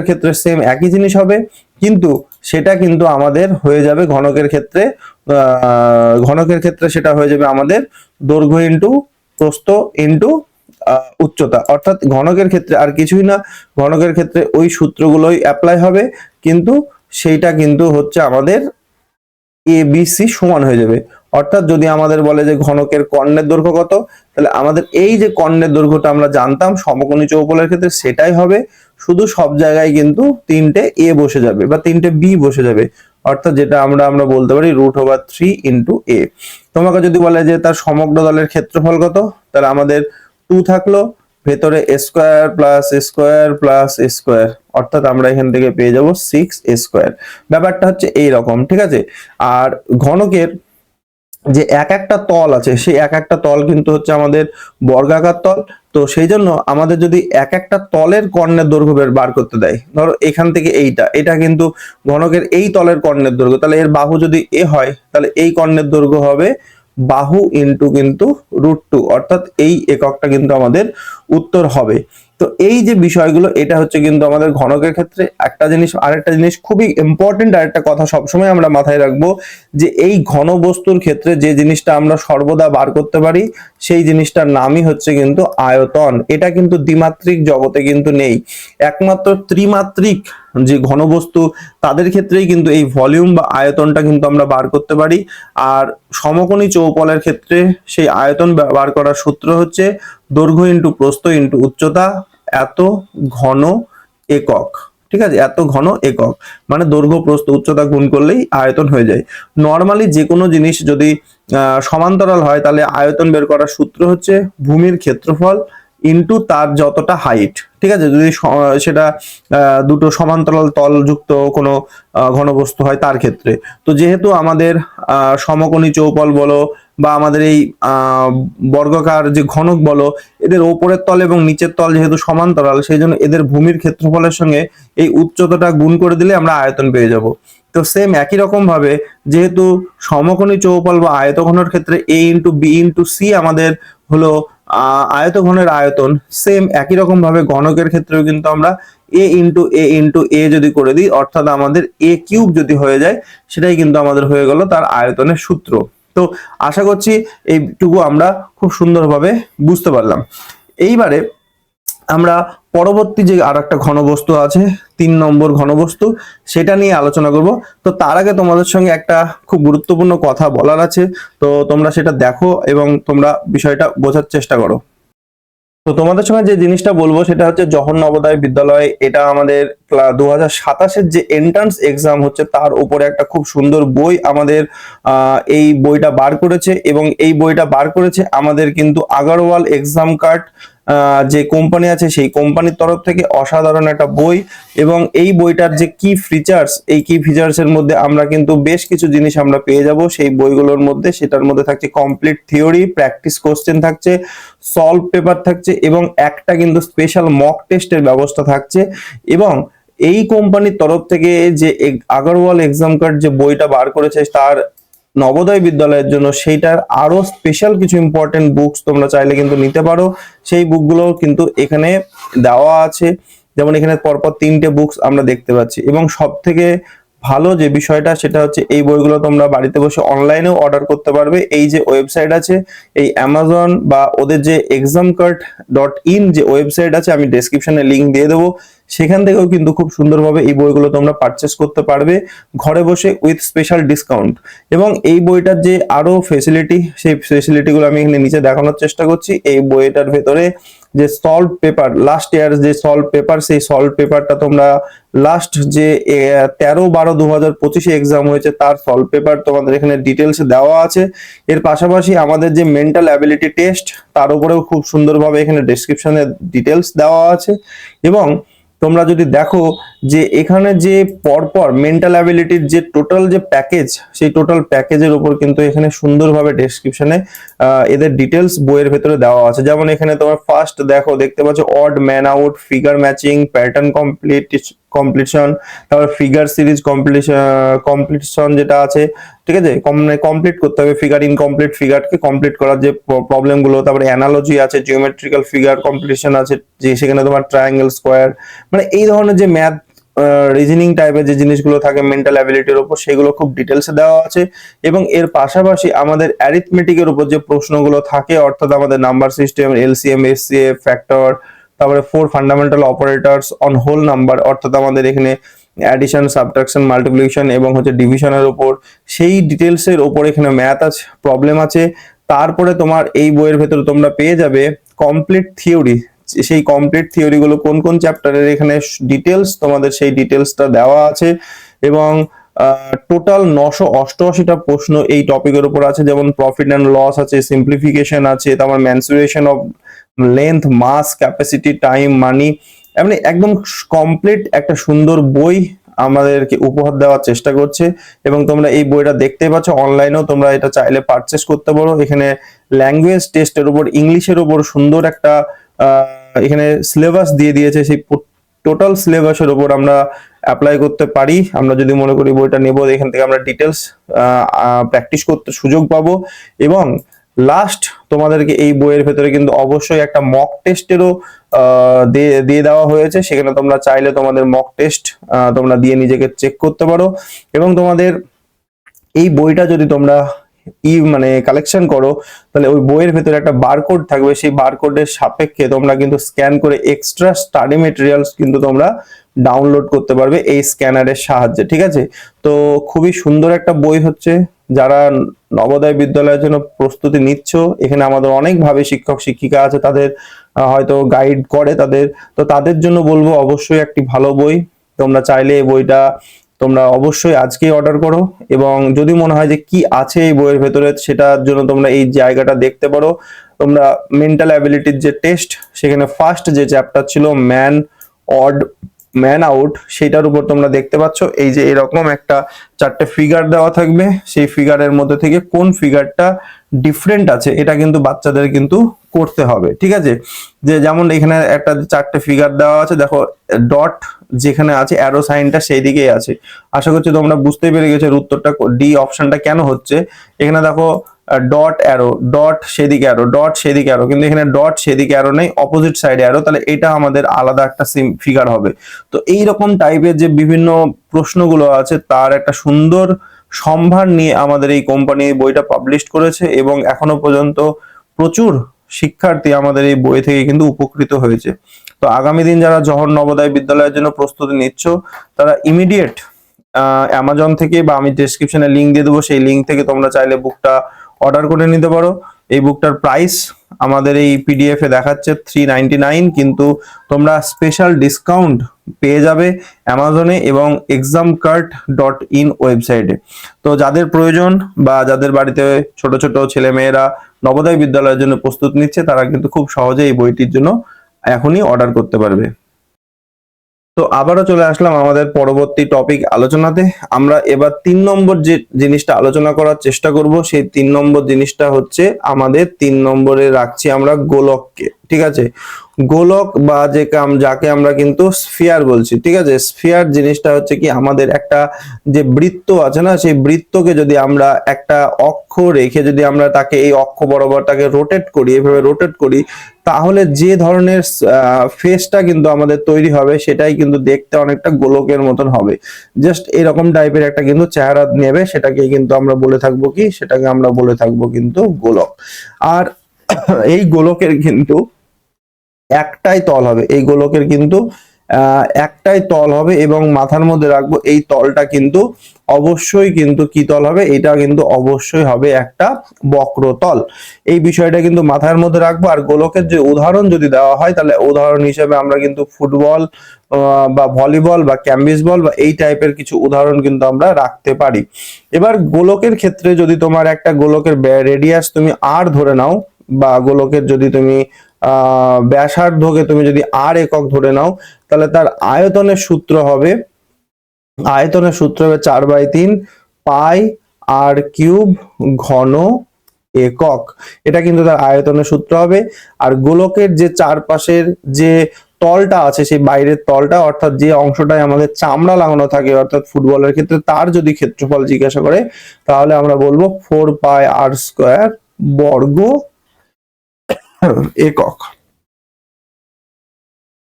ক্ষেত্রে সেম একই জিনিস হবে, কিন্তু সেটা কিন্তু আমাদের হয়ে যাবে ঘনকের ক্ষেত্রে সেটা হয়ে যাবে আমাদের দৈর্ঘ্য ইনটু প্রস্থ ইনটু উচ্চতা। অর্থাৎ ঘনকের ক্ষেত্রে আর কিছুই না, ঘনকের ক্ষেত্রে ওই সূত্রগুলোই অ্যাপ্লাই হবে, কিন্তু সেইটা কিন্তু হচ্ছে আমাদের এ বি সি সমান হয়ে যাবে। অর্থাৎ যদি আমাদের বলে যে ঘনকের কর্ণের দৈর্ঘ্য কত, তাহলে আমাদের এই যে কর্ণের দৈর্ঘ্যটা আমরা জানতাম সমকোণী চৌপলের ক্ষেত্রে সেটাই হবে, শুধু সব জায়গায় কিন্তু 3টে এ বসে যাবে বা 3টে বি বসে যাবে। অর্থাৎ যেটা আমরা বলতে পারি √3 ইন্টু এ। তোমাকে যদি বলে যে তার সমগ্র দলের ক্ষেত্রফল কত, তাহলে আমাদের 2 থাকলো, ভেতরে square plus square plus square, অর্থাৎ আমরা এখান থেকে পেয়ে যাব 6 স্কয়ার। ব্যাপারটা হচ্ছে এই রকম, ঠিক আছে। আর ঘনকের যে এক একটা তল আছে, সেই এক একটা তল কিন্তু হচ্ছে আমাদের বর্গাকার তল। তো সেই জন্য আমাদের যদি এক একটা তলের কর্ণের দৈর্ঘ্য বার করতে দেয়, ধরো এখান থেকে এটা কিন্তু ঘনকের এই তলের কর্ণের দৈর্ঘ্য, তাহলে এর বাহু যদি এ হয়, তাহলে এই কর্ণের দৈর্ঘ্য হবে বাহু ইনটু কিন্তু √2, অর্থাৎ এই এককটা কিন্তু আমাদের উত্তর হবে। তো এই যে বিষয়গুলো, এটা হচ্ছে কিন্তু আমাদের ঘনকের ক্ষেত্রে একটা জিনিস। আরেকটা জিনিস খুবই ইম্পর্টেন্ট, আরেকটা কথা সবসময় আমরা মাথায় রাখবো, যে এই ঘন বস্তুর ক্ষেত্রে যে জিনিসটা আমরা সর্বদা বার করতে পারি, সেই জিনিসটার নামই হচ্ছে কিন্তু আয়তন। এটা কিন্তু দ্বিমাত্রিক জগতে কিন্তু নেই, একমাত্র ত্রিমাত্রিক যে ঘনবস্তু তাদের ক্ষেত্রেই কিন্তু এই ভলিউম বা আয়তনটা কিন্তু আমরা বার করতে পারি। আর সমকোণী চৌপলের ক্ষেত্রে সেই আয়তন বার করার সূত্র হচ্ছে দৈর্ঘ্য ইন্টু প্রস্থ ইন্টু উচ্চতা এত ঘন একক। ঠিক আছে, এত ঘন একক মানে দৈর্ঘ্য প্রস্থ উচ্চতা গুণ করলেই আয়তন হয়ে যায়। নর্মালি যে কোনো জিনিস যদি সমান্তরাল হয় তাহলে আয়তন বের করার সূত্র হচ্ছে ভূমির ক্ষেত্রফল ইন্টু তার যতটা হাইট। ঠিক আছে, যদি সেটা দুটো সমান্তরাল তলযুক্ত কোনো ঘনবস্তু হয় তার ক্ষেত্রে। তো যেহেতু আমাদের সমকোণী চৌপল বলো বা আমাদের এই বর্গাকার যে ঘনক বলো, এদের ওপরের তল এবং নিচের তল যেহেতু সমান্তরাল, সেই জন্য এদের ভূমির ক্ষেত্রফলের সঙ্গে এই উচ্চতাটা গুণ করে দিলে আমরা আয়তন পেয়ে যাব। তো সেম একই রকম ভাবে যেহেতু সমকোণী চৌপল বা আয়তঘনের ক্ষেত্রে a into B into C আমাদের হলো আয়তঘনের আয়তন, সেম একই রকম ভাবে ঘনকের ক্ষেত্রেও কিন্তু আমরা a ইন্টু এ যদি করে দিই, অর্থাৎ আমাদের a কিউব যদি হয়ে যায়, সেটাই কিন্তু আমাদের হয়ে গেল তার আয়তনের সূত্র। তো আশা করছি এইটুকু আমরা খুব সুন্দরভাবে বুঝতে পারলাম। এইবারে আমরা পরবর্তী যে আর একটা ঘনবস্তু আছে 3 নম্বর ঘনবস্তু, সেটা নিয়ে আলোচনা করব। তো তার আগে তোমাদের সঙ্গে একটা খুব গুরুত্বপূর্ণ কথা বলার আছে, তো তোমরা সেটা দেখো এবং তোমরা বিষয়টা বোঝার চেষ্টা করো। তো তোমাদের সঙ্গে যে জিনিসটা বলবো সেটা হচ্ছে জওহর নবোদয় বিদ্যালয়, এটা আমাদের 2027-এর যে এন্ট্রান্স এক্সাম হচ্ছে তার উপরে একটা খুব সুন্দর বই আমাদের এই বইটা বার করেছে, এবং এই বইটা বার করেছে আমাদের কিন্তু আগারওয়াল এক্সাম কার্ড যে কোম্পানি আছে সেই কোম্পানির তরফ থেকে। অসাধারণ একটা বই, এবং এই বইটার যে কি ফিচার্স, এই কি ফিচার্স এর মধ্যে আমরা কিন্তু বেশ কিছু জিনিস আমরা পেয়ে যাব সেই বইগুলোর মধ্যে। সেটার মধ্যে থাকছে কমপ্লিট থিওরি, প্র্যাকটিস কোশ্চেন থাকছে, সলভ পেপার থাকছে, এবং একটা কিন্তু স্পেশাল মক টেস্টের ব্যবস্থা থাকছে। এবং এই কোম্পানির তরফ থেকে যে আগারওয়াল এক্সাম কার্ড যে বইটা বার করেছে তার নবোদয় বিদ্যালয়ের জন্য, সেইটার আরো স্পেশাল কিছু ইম্পর্টেন্ট বুকস তোমরা চাইলে কিন্তু নিতে পারো। সেই বুকগুলো কিন্তু এখানে দেওয়া আছে, যেমন এখানে পরপর 3টে বুকস আমরা দেখতে পাচ্ছি। এবং সব থেকে ভালো যে বিষয়টা সেটা হচ্ছে এই বইগুলো তোমরা বাড়িতে বসে অনলাইনেও অর্ডার করতে পারবে। এই যে ওয়েবসাইট আছে, এই অ্যামাজন বা ওদের যে examcard.in যে ওয়েবসাইট আছে, আমি ডেসক্রিপশনে লিংক দিয়ে দেবো, সেখান থেকেও কিন্তু খুব সুন্দরভাবে এই বইগুলো তোমরা পারচেস করতে পারবে ঘরে বসে উইথ স্পেশাল ডিসকাউন্ট। এবং এই বইটার যে আরো ফেসিলিটি, সেই ফেসিলিটিগুলো আমি এখানে নিচে দেখানোর চেষ্টা করছি। এই বইটার ভেতরে যে সলভ পেপার, লাস্ট ইয়ার যে সলভ পেপার, সেই সলভ পেপারটা তোমরা লাস্ট যে 13/12/2025 এক্সাম হয়েছে তার সলভ পেপার তোমাদের এখানে ডিটেলস দেওয়া আছে। এর পাশাপাশি আমাদের যে মেন্টাল অ্যাবিলিটি টেস্ট, তার উপরেও খুব সুন্দরভাবে এখানে ডেসক্রিপশনে ডিটেলস দেওয়া আছে। এবং তোমরা যদি দেখো যে এখানে যে পরপর মেন্টাল অ্যাবিলিটির যে টোটাল যে প্যাকেজ, সেই টোটাল প্যাকেজের উপর কিন্তু এখানে সুন্দরভাবে ডেসক্রিপশনে এদের ডিটেলস বইয়ের ভেতরে দেওয়া আছে। যেমন এখানে তোমার ফার্স্ট দেখতে পাচ্ছ odd man out, figure matching, pattern completion, তারপর ফিগার সিরিজ কমপ্লিশন যেটা আছে, ঠিক আছে, কমপ্লিট করতে হবে ফিগার, ইনকমপ্লিট ফিগারকে কমপ্লিট করার যে প্রবলেম গুলো, তারপরে অ্যানালজি আছে, জিওমেট্রিক্যাল ফিগার কমপ্লিশন আছে, যে সেখানে তোমার ট্রায়াঙ্গেল, স্কোয়ার, মানে এই ধরনের যে ম্যাথ রিজনিং টাইপের যে জিনিসগুলো থাকে মেন্টাল অ্যাবিলিটির উপর, সেগুলো খুব ডিটেলসে দেওয়া আছে। এবং এর পাশাপাশি আমাদের অ্যারিথমেটিকের উপর যে প্রশ্নগুলো থাকে, অর্থাৎ আমাদের number system, LCM, HCF, factor, তারপরে 4 fundamental operators on whole number, অর্থাৎ আমাদের এখানে অ্যাডিশন, সাবট্রাকশন, মাল্টিপ্লিকেশন এবং হচ্ছে ডিভিশনের উপর, সেই ডিটেলসের উপর এখানে ম্যাথ আছে, প্রবলেম আছে। তারপরে তোমার এই বইয়ের ভেতরে তোমরা পেয়ে যাবে কমপ্লিট থিওরি। সেই কমপ্লিট থিওরি গুলো কোন কোন চ্যাপ্টারের এখানে ডিটেলস তোমাদের সেই ডিটেলসটা দেওয়া আছে। এবং টোটাল 988টা প্রশ্ন এই টপিকের উপর আছে, যেমন প্রফিট অ্যান্ড লস আছে, সিম্পলিফিকেশন আছে, তারপর mensuration of length, mass, capacity, time, money, এমনি একদম কমপ্লিট একটা সুন্দর বই আমাদেরকে উপহার দেওয়ার চেষ্টা করছে। এবং তোমরা এই বইটা দেখতে পাচ্ছ, অনলাইনেও তোমরা এটা চাইলে পারচেস করতে পারো। এখানে ল্যাঙ্গুয়েজ টেস্টের উপর, ইংলিশের উপর সুন্দর একটা এখানে সিলেবাস দিয়ে দিয়েছে। সেই টোটাল সিলেবাসের উপর আমরা অ্যাপ্লাই করতে পারি। আমরা যদি মনে করি বইটা নেব, এখান থেকে আমরা ডিটেলস প্র্যাকটিস করতে সুযোগ পাবো। এবং লাস্ট তোমাদেরকে এই বইয়ের ভেতরে কিন্তু অবশ্যই একটা মক টেস্টেরও দিয়ে দেওয়া হয়েছে। সেখানে তোমরা চাইলে তোমাদের মক টেস্ট তোমরা দিয়ে নিজেকে চেক করতে পারো। এবং তোমাদের এই বইটা যদি তোমরা মানে কালেকশন করো, তাহলে ওই বইয়ের ভেতরে একটা বারকোড থাকবে, সেই বারকোডের সাপেক্ষে তোমরা কিন্তু স্ক্যান করে এক্সট্রা স্টাডি মেটেরিয়ালস কিন্তু তোমরা ডাউনলোড করতে পারবে এই স্ক্যানারের সাহায্যে। ঠিক আছে, তো খুবই সুন্দর একটা বই হচ্ছে। যারা নবোদয় বিদ্যালয়ের জন্য প্রস্তুতি নিচ্ছ, এখানে আমাদের অনেক ভাবে শিক্ষক শিক্ষিকা আছে, তাদের হয়তো গাইড করে তাদের, তো তাদের জন্য বলবো অবশ্যই একটি ভালো বই। তোমরা চাইলে এই বইটা তোমরা অবশ্যই আজকেই অর্ডার করো, এবং যদি মনে হয় যে কি আছে এই বইয়ের ভেতরে, সেটার জন্য তোমরা এই জায়গাটা দেখতে পারো। তোমরা মেন্টাল অ্যাবিলিটির যে টেস্ট, সেখানে ফার্স্ট যে চ্যাপ্টার ছিল ম্যান অড ম্যান আউট, সেটার উপর তোমরা দেখতে পাচ্ছ এই যে এরকম একটা 4টে ফিগার দেওয়া থাকবে। সেই ফিগারের মধ্যে থেকে কোন ফিগারটা ডিফারেন্ট আছে এটা কিন্তু বাচ্চাদের কিন্তু করতে হবে। ঠিক আছে, যে যেমন এখানে একটা 4টে ফিগার দেওয়া আছে, দেখো ডট যেখানে আছে অ্যারো সাইনটা সেই দিকেই আছে। আশা করছি তোমরা বুঝতে পেরে গেছো উত্তরটা ডি অপশনটা কেন হচ্ছে। এখানে দেখো ডট অ্যারো, ডট সেদিকে অ্যারো, ডট সেদিকে অ্যারো, কিন্তু এখানে ডট সেদিকে অ্যারো নেই, অপোজিট সাইডে অ্যারো, তাহলে এটা আমাদের আলাদা একটা ফিগার হবে। তো এইরকম টাইপের যে বিভিন্ন প্রশ্নগুলো আছে তার একটা সুন্দর সম্ভার নিয়ে আমাদের এই কোম্পানি বইটা পাবলিশ করেছে, এবং এখনো পর্যন্ত প্রচুর শিক্ষার্থী আমাদের এই বই থেকে কিন্তু উপকৃত হয়েছে। তো আগামী দিন যারা জওহর নবোদয় বিদ্যালয়ের জন্য প্রস্তুতি নিচ্ছ, তারা ইমিডিয়েট অ্যামাজন থেকে, বা আমি ডেসক্রিপশনে লিঙ্ক দিয়ে দেবো, সেই লিঙ্ক থেকে তোমরা চাইলে বুকটা অর্ডার করে নিতে পারো। এই বুকটার প্রাইস আমাদের এই পিডিএফ এ দেখাচ্ছে 399, কিন্তু তোমরা স্পেশাল ডিসকাউন্ট পেয়ে যাবে অ্যামাজনে এবং examcart.in ওয়েবসাইটে। তো যাদের প্রয়োজন বা যাদের বাড়িতে ছোট ছোট ছেলে মেয়েরা নবোদয় বিদ্যালয়ের জন্য প্রস্তুতি নিচ্ছে, তারা কিন্তু খুব সহজে এই বইটির জন্য এখনই অর্ডার করতে পারবে। তো আবারও চলে আসলাম আমাদের পরবর্তী টপিক আলোচনাতে। আমরা এবার 3 নম্বর যে জিনিসটা আলোচনা করার চেষ্টা করব, সেই 3 নম্বর জিনিসটা হচ্ছে আমাদের 3 নম্বরে রাখছি আমরা গোলককে। ঠিক আছে, গোলক বা যাকে আমরা কিন্তু স্ফিয়ার বলছি। ঠিক আছে, স্ফিয়ার জিনিসটা হচ্ছে কি, আমাদের একটা যে বৃত্ত আছে না, সেই বৃত্তকে যদি আমরা একটা অক্ষ রেখে যদি আমরা তাকে এই অক্ষ বরাবর তাকে রোটেট করি, এভাবে রোটেট করি, তাহলে যে ধরনের ফেসটা কিন্তু আমাদের তৈরি হবে, সেটাই কিন্তু দেখতে অনেকটা গোলকের মতন হবে। জাস্ট এরকম টাইপের একটা কিন্তু চেহারা নেবে, সেটাকে কিন্তু আমরা বলে থাকবো কি, সেটাকে আমরা বলে থাকবো কিন্তু গোলক। আর এই গোলকের কিন্তু একটাই তল হবে, এই গোলকের কিন্তু একটাই তল হবে, এবং মাথার মধ্যে রাখবো এই তলটা কিন্তু অবশ্যই কিন্তু কি তল হবে, এটা কিন্তু অবশ্যই হবে একটা বক্রতল। এই বিষয়টা কিন্তু মাথার মধ্যে রাখবো। আর গোলকের যে উদাহরণ যদি দেওয়া হয়, তাহলে উদাহরণ হিসেবে আমরা কিন্তু ফুটবল বা ভলিবল বা ক্যাম্বিস বল বা এই টাইপের কিছু উদাহরণ কিন্তু আমরা রাখতে পারি। এবার গোলকের ক্ষেত্রে যদি তোমার একটা গোলকের রেডিয়াস তুমি আর ধরে নাও, বা গোলকের যদি তুমি ব্যাসার্ধকে তুমি যদি আর একক ধরে নাও, তাহলে তার আয়তনের সূত্র হবে 4/3 পাই আর কিউব ঘন একক। এটা কিন্তু তার আয়তনের সূত্র হবে। আর গোলকের যে চারপাশের যে তলটা আছে, সেই বাইরের তলটা, অর্থাৎ যে অংশটায় আমাদের চামড়া লাগানো থাকে, অর্থাৎ ফুটবলের ক্ষেত্রে, তার যদি ক্ষেত্রফল জিজ্ঞাসা করে, তাহলে আমরা বলবো 4πr² বর্গ একক।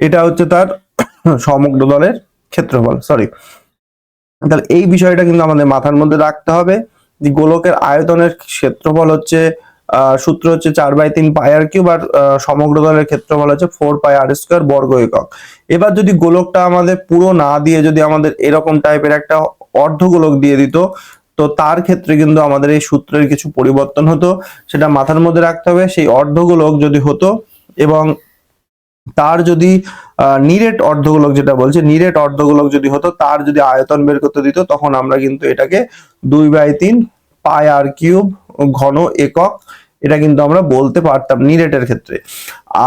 এটা হচ্ছে তার সমগ্র দলের ক্ষেত্রফল। সরি, তাহলে এই বিষয়টা কিন্তু আমাদের মাথার মধ্যে রাখতে হবে যে গোলকের আয়তনের ক্ষেত্রফল হচ্ছে সূত্র হচ্ছে 4/3 পাই আর কিউব, আর সমগ্র দলের ক্ষেত্রফল হচ্ছে 4πr² বর্গ একক। এবার যদি গোলকটা আমাদের পুরো না দিয়ে যদি আমাদের এরকম টাইপের একটা অর্ধ গোলক দিয়ে দিত, তো তার ক্ষেত্রে কিন্তু আমাদের এই সূত্রের কিছু পরিবর্তন হতো, সেটা মাথার মধ্যে রাখতে হবে। সেই অর্ধ গোলক যদি হতো, এবং তার যদি নিরেট অর্ধগোলক, যেটা বলছে নিরেট অর্ধগোলক যদি হতো, তার যদি আয়তন বের করতে দিত, তখন আমরা কিন্তু এটাকে 2/3 পাই আর কিউব ঘন একক, এটা কিন্তু আমরা বলতে পারতাম নিরেটের ক্ষেত্রে।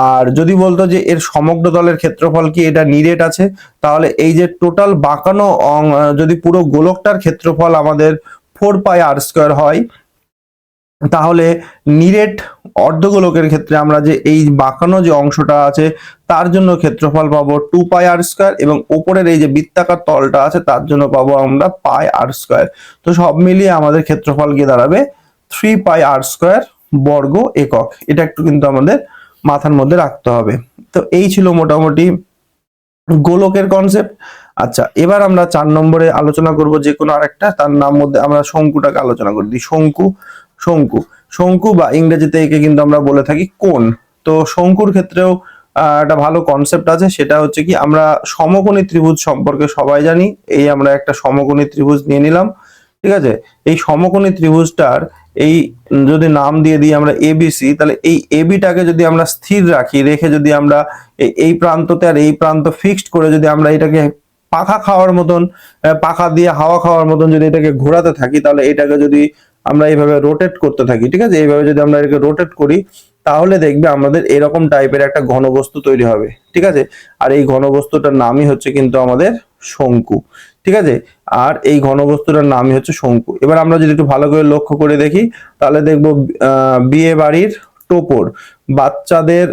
আর যদি বলতো যে এর সমগ্র দলের ক্ষেত্রফল কি, এটা নিরেট আছে, তাহলে এই যে টোটাল বাঁকানো যদি পুরো গোলকটার ক্ষেত্রফল আমাদের 4πr² হয়, তাহলে নিরেট অর্ধগোলকের ক্ষেত্রে আমরা যে এই বাঁকানো যে অংশটা আছে, তার জন্য ক্ষেত্রফল পাবো 2πr², এবং উপরের এই যে বৃত্তাকার তলটা আছে, তার জন্য পাবো আমরা πr²। তো সব মিলিয়ে আমাদের ক্ষেত্রফল গিয়ে দাঁড়াবে 3πr² বর্গ একক। এটা একটু কিন্তু আমাদের মাথার মধ্যে রাখতে হবে। তো এই ছিল মোটামুটি গোলকের কনসেপ্ট। আচ্ছা, এবার আমরা 4 নম্বরে আলোচনা করব যে কোনো আরেকটা, তার নাম মধ্যে আমরা শঙ্কুটাকে আলোচনা করি দিই। শঙ্কু, শঙ্কু, শঙ্কু বা ইংরেজিতে একে কিন্তু আমরা বলে থাকি কোণ। তো শঙ্কুর ক্ষেত্রেও একটা ভালো কনসেপ্ট আছে, সেটা হচ্ছে কি আমরা সমকোণী ত্রিভুজ সম্পর্কে সবাই জানি। এই আমরা একটা সমকোণী ত্রিভুজ নিয়ে নিলাম, ঠিক আছে। এই সমকোণী ত্রিভুজটার এই যদি নাম দিয়ে দিই আমরা এবিসি, তাহলে এই এবিটাকে যদি আমরা স্থির রাখি, রেখে যদি আমরা এই প্রান্ততে আর এই প্রান্ত ফিক্সড করে যদি আমরা এটাকে পাখা খাওয়ার মতন, পাখা দিয়ে হাওয়া খাওয়ার মতন যদি এটাকে ঘোরাতে থাকি, তাহলে এটাকে যদি আমরা এইভাবে রোটেট করতে থাকি, ঠিক আছে, এইভাবে যদি আমরা এটাকে রোটেট করি, তাহলে দেখবে আমাদের এরকম টাইপের একটা ঘনবস্তু তৈরি হবে, ঠিক আছে। আর এই ঘনবস্তুটার নামই হচ্ছে কিন্তু আমাদের শঙ্কু, ঠিক আছে। আর এই ঘনবস্তুটার নামই হচ্ছে শঙ্কু। এবার আমরা যদি একটু ভালো করে লক্ষ্য করে দেখি, তাহলে দেখবো বিয়ে বাড়ির টোপর, বাচ্চাদের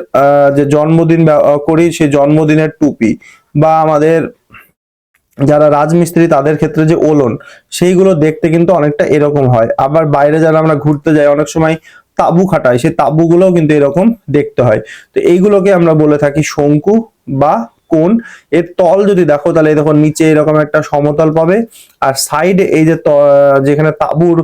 যে জন্মদিন করি সেই জন্মদিনের টুপি, বা আমাদের যারা রাজমিস্ত্রি তাদের ক্ষেত্রে যে ওলন, সেইগুলো দেখতে কিন্তু অনেকটা এরকম হয়। আবার বাইরে যারা আমরা ঘুরতে যাই অনেক সময় তাঁবু খাটাই, সেই তাঁবুগুলোও কিন্তু এরকম দেখতে হয়। তো এইগুলোকে আমরা বলে থাকি শঙ্কু বা কোণ। এর তল যদি দেখো, তাহলে দেখো নিচে এরকম একটা সমতল পাবে, আর সাইডে এই যে যেখানে তাঁবুর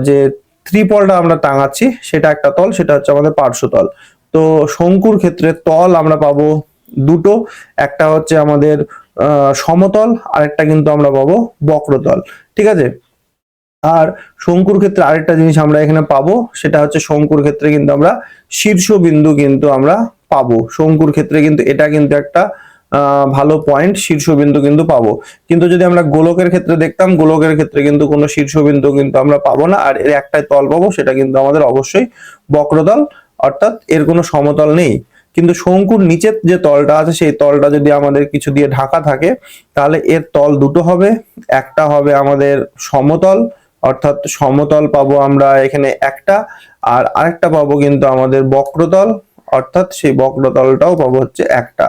যে ত্রিপলটা আমরা টাঙাচ্ছি সেটা একটা তল, সেটা হচ্ছে আমাদের পার্শ্বতল। তো শঙ্কুর ক্ষেত্রে তল আমরা পাবো দুটো, একটা হচ্ছে আমাদের সমতল, আর একটা কিন্তু আমরা পাবো বক্রতল, ঠিক আছে। আর শঙ্কুর ক্ষেত্রে আরেকটা জিনিস আমরা এখানে পাবো, সেটা হচ্ছে শঙ্কুর ক্ষেত্রে কিন্তু আমরা শীর্ষবিন্দু কিন্তু আমরা পাবো। শঙ্কুর ক্ষেত্রে কিন্তু এটা কিন্তু একটা ভালো পয়েন্ট, শীর্ষবিন্দু কিন্তু পাবো। কিন্তু যদি আমরা গোলকের ক্ষেত্রে দেখতাম, গোলকের ক্ষেত্রে কিন্তু কোনো শীর্ষবিন্দু কিন্তু আমরা পাবো না, আর এর একটাই তল পাবো, সেটা কিন্তু আমাদের অবশ্যই বক্রতল, অর্থাৎ এর কোনো সমতল নেই। কিন্তু শঙ্কুর নিচের যে তলটা আছে, সেই তলটা যদি আমাদের কিছু দিয়ে ঢাকা থাকে, তাহলে এর তল দুটো হবে। একটা হবে আমাদের সমতল, অর্থাৎ সমতল পাবো আমরা এখানে একটা, আর আরেকটা পাবো কিন্তু আমাদের বক্রতল, অর্থাৎ সেই বক্রতলটাও পাবো হচ্ছে একটা।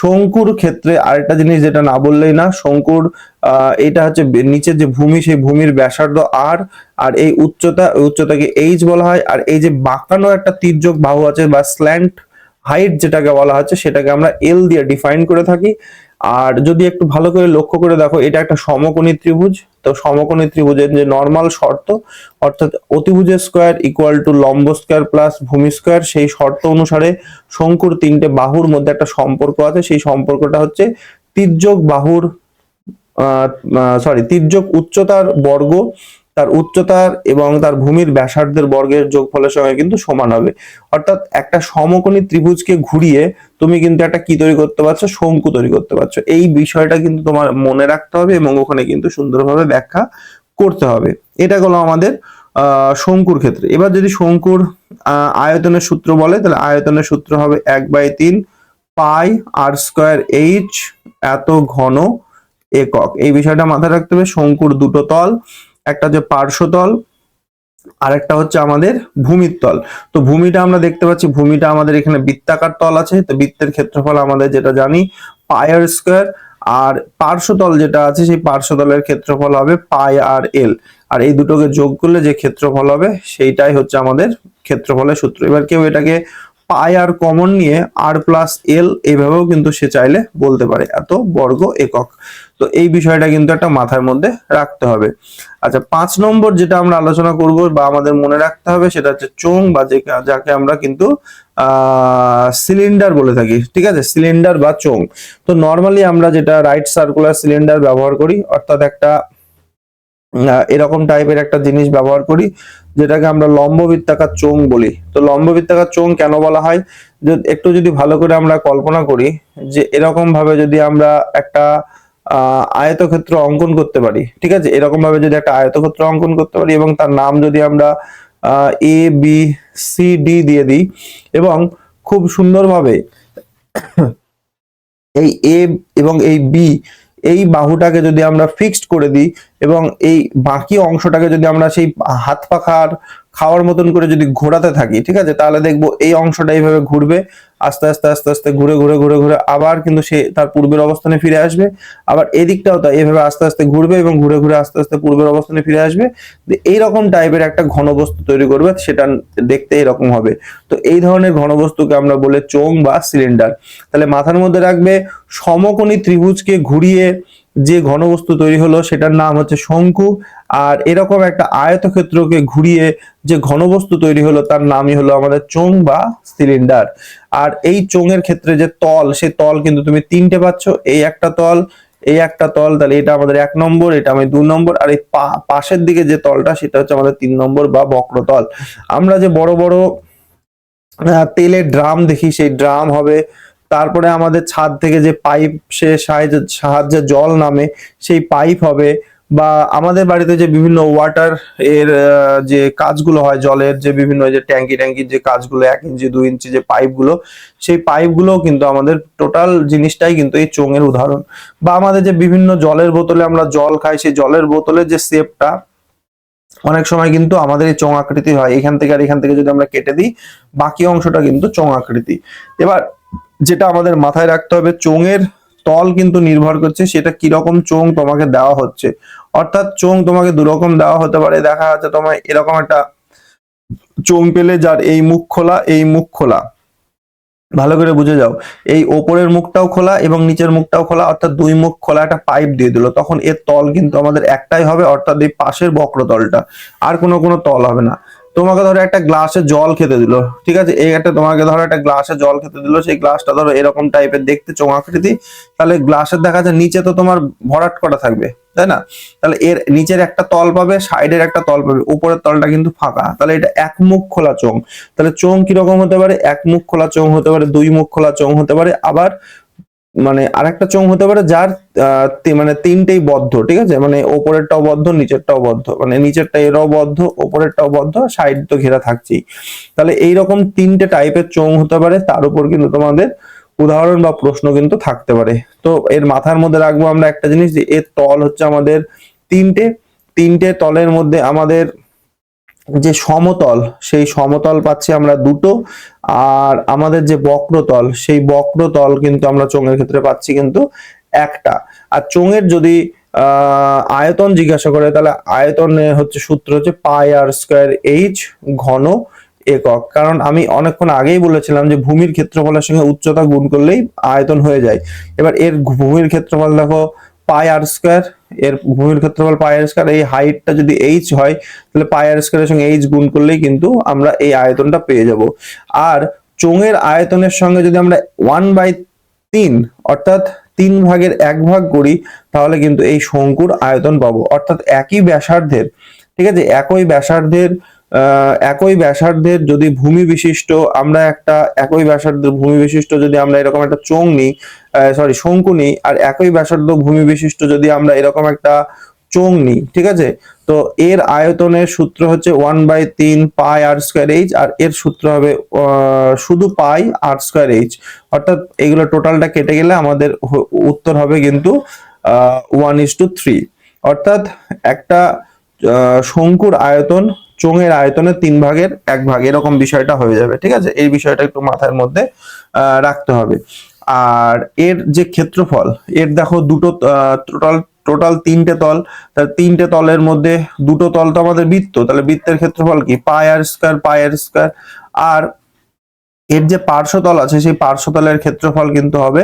শঙ্কুর ক্ষেত্রে আরেকটা জিনিস যেটা না বললেই না, শঙ্কুর এটা হচ্ছে নিচের যে ভূমি, সেই ভূমির ব্যাসার্ধ আর এই উচ্চতাকে এইচ বলা হয়। আর এই যে বাঁকানো একটা তির্যক বাহু আছে বা স্ল্যান্ট হাইট যেটাকে বলা হচ্ছে, সেটাকে আমরা এল দিয়ে ডিফাইন করে থাকি। আর যদি একটু ভালো করে লক্ষ্য করে দেখো, এটা একটা সমকোণী ত্রিভুজ। তো সমকোণী ত্রিভুজের যে নর্মাল শর্ত, অর্থাৎ অতিভুজের স্কোয়ার ইকুয়াল টু লম্ব স্কোয়ার প্লাস ভূমি স্কোয়ার, সেই শর্ত অনুসারে শঙ্কুর তিনটে বাহুর মধ্যে একটা সম্পর্ক আছে। সেই সম্পর্কটা হচ্ছে তির্যক বাহুর তির্যক উচ্চতার বর্গ, তার উচ্চতার এবং তার ভূমির ব্যাসার্ধের বর্গের যোগফলের সঙ্গে কিন্তু সমান হবে। অর্থাৎ একটা সমকোণী ত্রিভুজকে ঘুরিয়ে তুমি কিন্তু একটা কি তৈরি করতে পারছো, শঙ্কু তৈরি করতে পারছো। এই বিষয়টা কিন্তু তোমার মনে রাখতে হবে এবং ওখানে কিন্তু সুন্দরভাবে ব্যাখ্যা করতে হবে। এটা হলো আমাদের শঙ্কুর ক্ষেত্রে। এবার যদি শঙ্কুর আয়তনের সূত্র বলে, তাহলে আয়তনের সূত্র হবে 1/3 পাই আর স্কোয়ার এইচ, এত ঘন একক। এই বিষয়টা মাথায় রাখতে হবে। শঙ্কুর দুটো তল, একটা হচ্ছে পার্শ্বতল, আর একটা হচ্ছে আমাদের ভূমির তল। তো ভূমিটা আমরা দেখতে পাচ্ছি, ভূমিটা আমাদের এখানে বৃত্তাকার তল আছে। তো বৃত্তের ক্ষেত্রফল আমাদের যেটা জানি পাই আর স্কোয়ার, আর পার্শ্বতল যেটা আছে সেই পার্শ্বতলের ক্ষেত্রফল হবে পাই আর এল। আর এই দুটোকে যোগ করলে যে ক্ষেত্রফল হবে সেইটাই হচ্ছে আমাদের ক্ষেত্রফলের সূত্র। এবার কেউ এটাকে পাই আর কমন নিয়ে আর প্লাস এল এইভাবেও কিন্তু সে চাইলে বলতে পারে, এত বর্গ একক। তো এই বিষয়টা কিন্তু একটা মাথার মধ্যে রাখতে হবে। আচ্ছা, 5 নম্বর যেটা আমরা আলোচনা করব বা আমাদের মনে রাখতে হবে, সেটা হচ্ছে চোং, বা যাকে আমরা কিন্তু সিলিন্ডার বলে থাকি, ঠিক আছে, সিলিন্ডার বা চোং। তো নর্মালি আমরা যেটা রাইট সার্কুলার সিলিন্ডার ব্যবহার করি, অর্থাৎ একটা এরকম টাইপের একটা জিনিস ব্যবহার করি, যেটাকে আমরা লম্ববৃত্তাকার চোং বলি। তো লম্ববৃত্তাকার চোং কেন বলা হয়, একটু যদি ভালো করে আমরা কল্পনা করি, যে এরকম ভাবে যদি আমরা একটা আয়তক্ষেত্র অঙ্কন করতে পারি, ঠিক আছে, এরকম ভাবে যদি একটা আয়তক্ষেত্র অঙ্কন করতে পারি এবং তার নাম যদি আমরা এ বি সি ডি দিয়ে দিই, এবং খুব সুন্দরভাবে এই এ এবং এই বি, এই বাহুটাকে যদি আমরা ফিক্সড করে দিই এবং এই বাকি অংশটাকে যদি আমরা সেই হাত পাখার খাওয়ার মতন করে যদি ঘোরাতে থাকি, ঠিক আছে, তাহলে দেখবো এই অংশটা এইভাবে ঘুরবে, আস্তে আস্তে আস্তে আস্তে ঘুরে ঘুরে ঘুরে ঘুরে আবার কিন্তু সে তার পূর্বের অবস্থানে ফিরে আসবে। আবার এদিকটাও তাই, এইভাবে আস্তে আস্তে ঘুরবে এবং ঘুরে ঘুরে আস্তে আস্তে পূর্বের অবস্থানে ফিরে আসবে। এইরকম টাইপের একটা ঘনবস্তু তৈরি করবে, সেটা দেখতে এরকম হবে। তো এই ধরনের ঘনবস্তুকে আমরা বলে চোং বা সিলিন্ডার। তাহলে মাথার মধ্যে রাখবে, সমকোণী ত্রিভুজকে ঘুরিয়ে যে ঘনবস্তু তৈরি হলো সেটার নাম হচ্ছে শঙ্কু। আর এরকম একটা আয়তক্ষেত্রকে ঘুরিয়ে যে ঘনবস্তু তৈরি হলো তার নামই হলো আমাদের চোঙ বা সিলিন্ডার। আর এই চোঙের ক্ষেত্রে যে তল, সেই তল কিন্তু তুমি তিনটে পাচ্ছ, এই একটা তল, এই একটা তল, তাহলে এটা আমাদের 1 নম্বর, এটা আমি 2 নম্বর, আর এই পাশের দিকে যে তলটা সেটা হচ্ছে আমাদের 3 নম্বর বা বক্রতল। আমরা যে বড় বড় তেলের ড্রাম দেখি, সেই ড্রাম হবে, তারপরে আমাদের ছাদ থেকে যে পাইপ সে সাহায্যে জল নামে সেই পাইপ হবে, বা আমাদের বাড়িতে যে বিভিন্ন ওয়াটার এর যে কাজগুলো হয়, জলের যে বিভিন্ন যে ট্যাঙ্কির যে কাজগুলো, 1 ইঞ্চি 2 ইঞ্চি যে পাইপগুলো, সেই পাইপগুলো কিন্তু আমাদের টোটাল জিনিসটাই কিন্তু এই চোঙের উদাহরণ। বা আমাদের যে বিভিন্ন জলের বোতলে আমরা জল খাই, সেই জলের বোতলের যে শেপটা অনেক সময় কিন্তু আমাদের এই চোঙ আকৃতি হয়, এখান থেকে আর এখান থেকে যদি আমরা কেটে দিই বাকি অংশটা কিন্তু চোঙ আকৃতি। এবার যেটা আমাদের মাথায় রাখতে হবে, চোঙের তল কিন্তু নির্ভর করছে সেটা কিরকম চোঙ তোমাকে দেওয়া হচ্ছে। অর্থাৎ চোঙ তোমাকে দুরকম দেওয়া হতে পারে, দেখা যাচ্ছে তোমার এরকম একটা চোঙ পেলে যার এই মুখ খোলা, এই মুখ খোলা, ভালো করে বুঝে যাও, এই ওপরের মুখটাও খোলা এবং নিচের মুখটাও খোলা, অর্থাৎ 2 মুখ খোলা একটা পাইপ দিয়ে দিল, তখন এর তল কিন্তু আমাদের একটাই হবে, অর্থাৎ এই পাশের বক্রতলটা, আর কোনো তল হবে না। তোমাকে ধরো একটা গ্লাসে জল খেতে দিল, ঠিক আছে, এই একটা তোমাকে ধরো একটা গ্লাসে জল খেতে দিল, সেই গ্লাসটা ধরো এরকম টাইপের দেখতে চোঙ আকৃতি, তাহলে গ্লাসের দেখা যায় নিচে তো তোমার ভরাট করা থাকবে, তাই না? তাহলে এর নিচের একটা তল পাবে, সাইডের একটা তল পাবে, উপরের তলটা কিন্তু ফাঁকা, তাহলে এটা এক মুখ খোলা চোঙ। তাহলে চোঙ কিরকম হতে পারে? এক মুখ খোলা চোঙ হতে পারে, 2 মুখ খোলা চোঙ হতে পারে, আবার মানে আরেকটা চোঙ হতে পারে যার মানে 3টেই বদ্ধ, ঠিক আছে, মানে ওপরেরটাও বদ্ধ, নিচেরটাও বদ্ধ, মানে নিচেরটা এরাও বদ্ধ, ওপরেরটাও বদ্ধ, সাইড তো ঘেরা থাকছেই। তাহলে এইরকম 3টে টাইপের চোঙ হতে পারে, তার উপর কিন্তু তোমাদের উদাহরণ বা প্রশ্ন কিন্তু থাকতে পারে। তো এর মাথার মধ্যে রাখবো আমরা একটা জিনিস, যে এর তল হচ্ছে আমাদের 3টে তলের মধ্যে আমাদের যে সমতল, সেই সমতল পাচ্ছি আমরা 2টো, আর আমাদের যে বক্রতল, সেই বক্রতল কিন্তু আমরা চোঙের ক্ষেত্রে পাচ্ছি কিন্তু একটা। আর চোঙের যদি আয়তন জিজ্ঞাসা করে, তাহলে আয়তনে হচ্ছে সূত্র হচ্ছে পাই আর স্কয়ার এইচ ঘন একক। কারণ আমি অনেকক্ষণ আগেই বলেছিলাম যে ভূমির ক্ষেত্রফলের সঙ্গে উচ্চতা গুণ করলেই আয়তন হয়ে যায়। এবার এর ভূমির ক্ষেত্রফল দেখো পাই আর স্কয়ার, এর ভূমির ক্ষেত্রফল পাই আর স্কয়ার, এই হাইটটা যদি এইচ হয় তাহলে পাই আর স্কয়ারের সঙ্গে এইচ গুণ করলেই কিন্তু আমরা এই আয়তনটা পেয়ে যাব। আর চোঙের আয়তনের সঙ্গে যদি আমরা 1/3 অর্থাৎ 3/1 করি, তাহলে কিন্তু এই শঙ্কুর আয়তন পাবো। অর্থাৎ একই ব্যাসার্ধের, ঠিক আছে, একই ব্যাসার্ধের যদি ভূমি বিশিষ্ট আমরা একটা, একই ব্যাসার্ধের ভূমি বিশিষ্ট যদি আমরা এরকম একটা চোঙ নিই, শঙ্কু নিই, আর একই ব্যাসার্ধ ভূমি বিশিষ্ট যদি আমরা এরকম একটা চোঙ নিই, ঠিক আছে, তো এর আয়তনের সূত্র হচ্ছে 1/3 পাই আর স্কয়ার এইচ, আর এর সূত্র হবে শুধু পাই আর স্কয়ার এইচ। অর্থাৎ এগুলো টোটালটা কেটে গেলে আমাদের উত্তর হবে কিন্তু 1:3। অর্থাৎ একটা শঙ্কুর আয়তন চোঙের আয়তনের 3/1 এরকম বিষয়টা হয়ে যাবে, ঠিক আছে, এই বিষয়টা একটু মাথার মধ্যে রাখতে হবে। আর এর যে ক্ষেত্রফল, এর দেখো দুটো টোটাল 3টে তল, তার 3টে তলের মধ্যে 2টো তল তো আমাদের বৃত্ত, তাহলে বৃত্তের ক্ষেত্রফল কি পাই আর স্কয়ার, আর এর যে পার্শ্বতল আছে সেই পার্শ্বতলের ক্ষেত্রফল কিন্তু হবে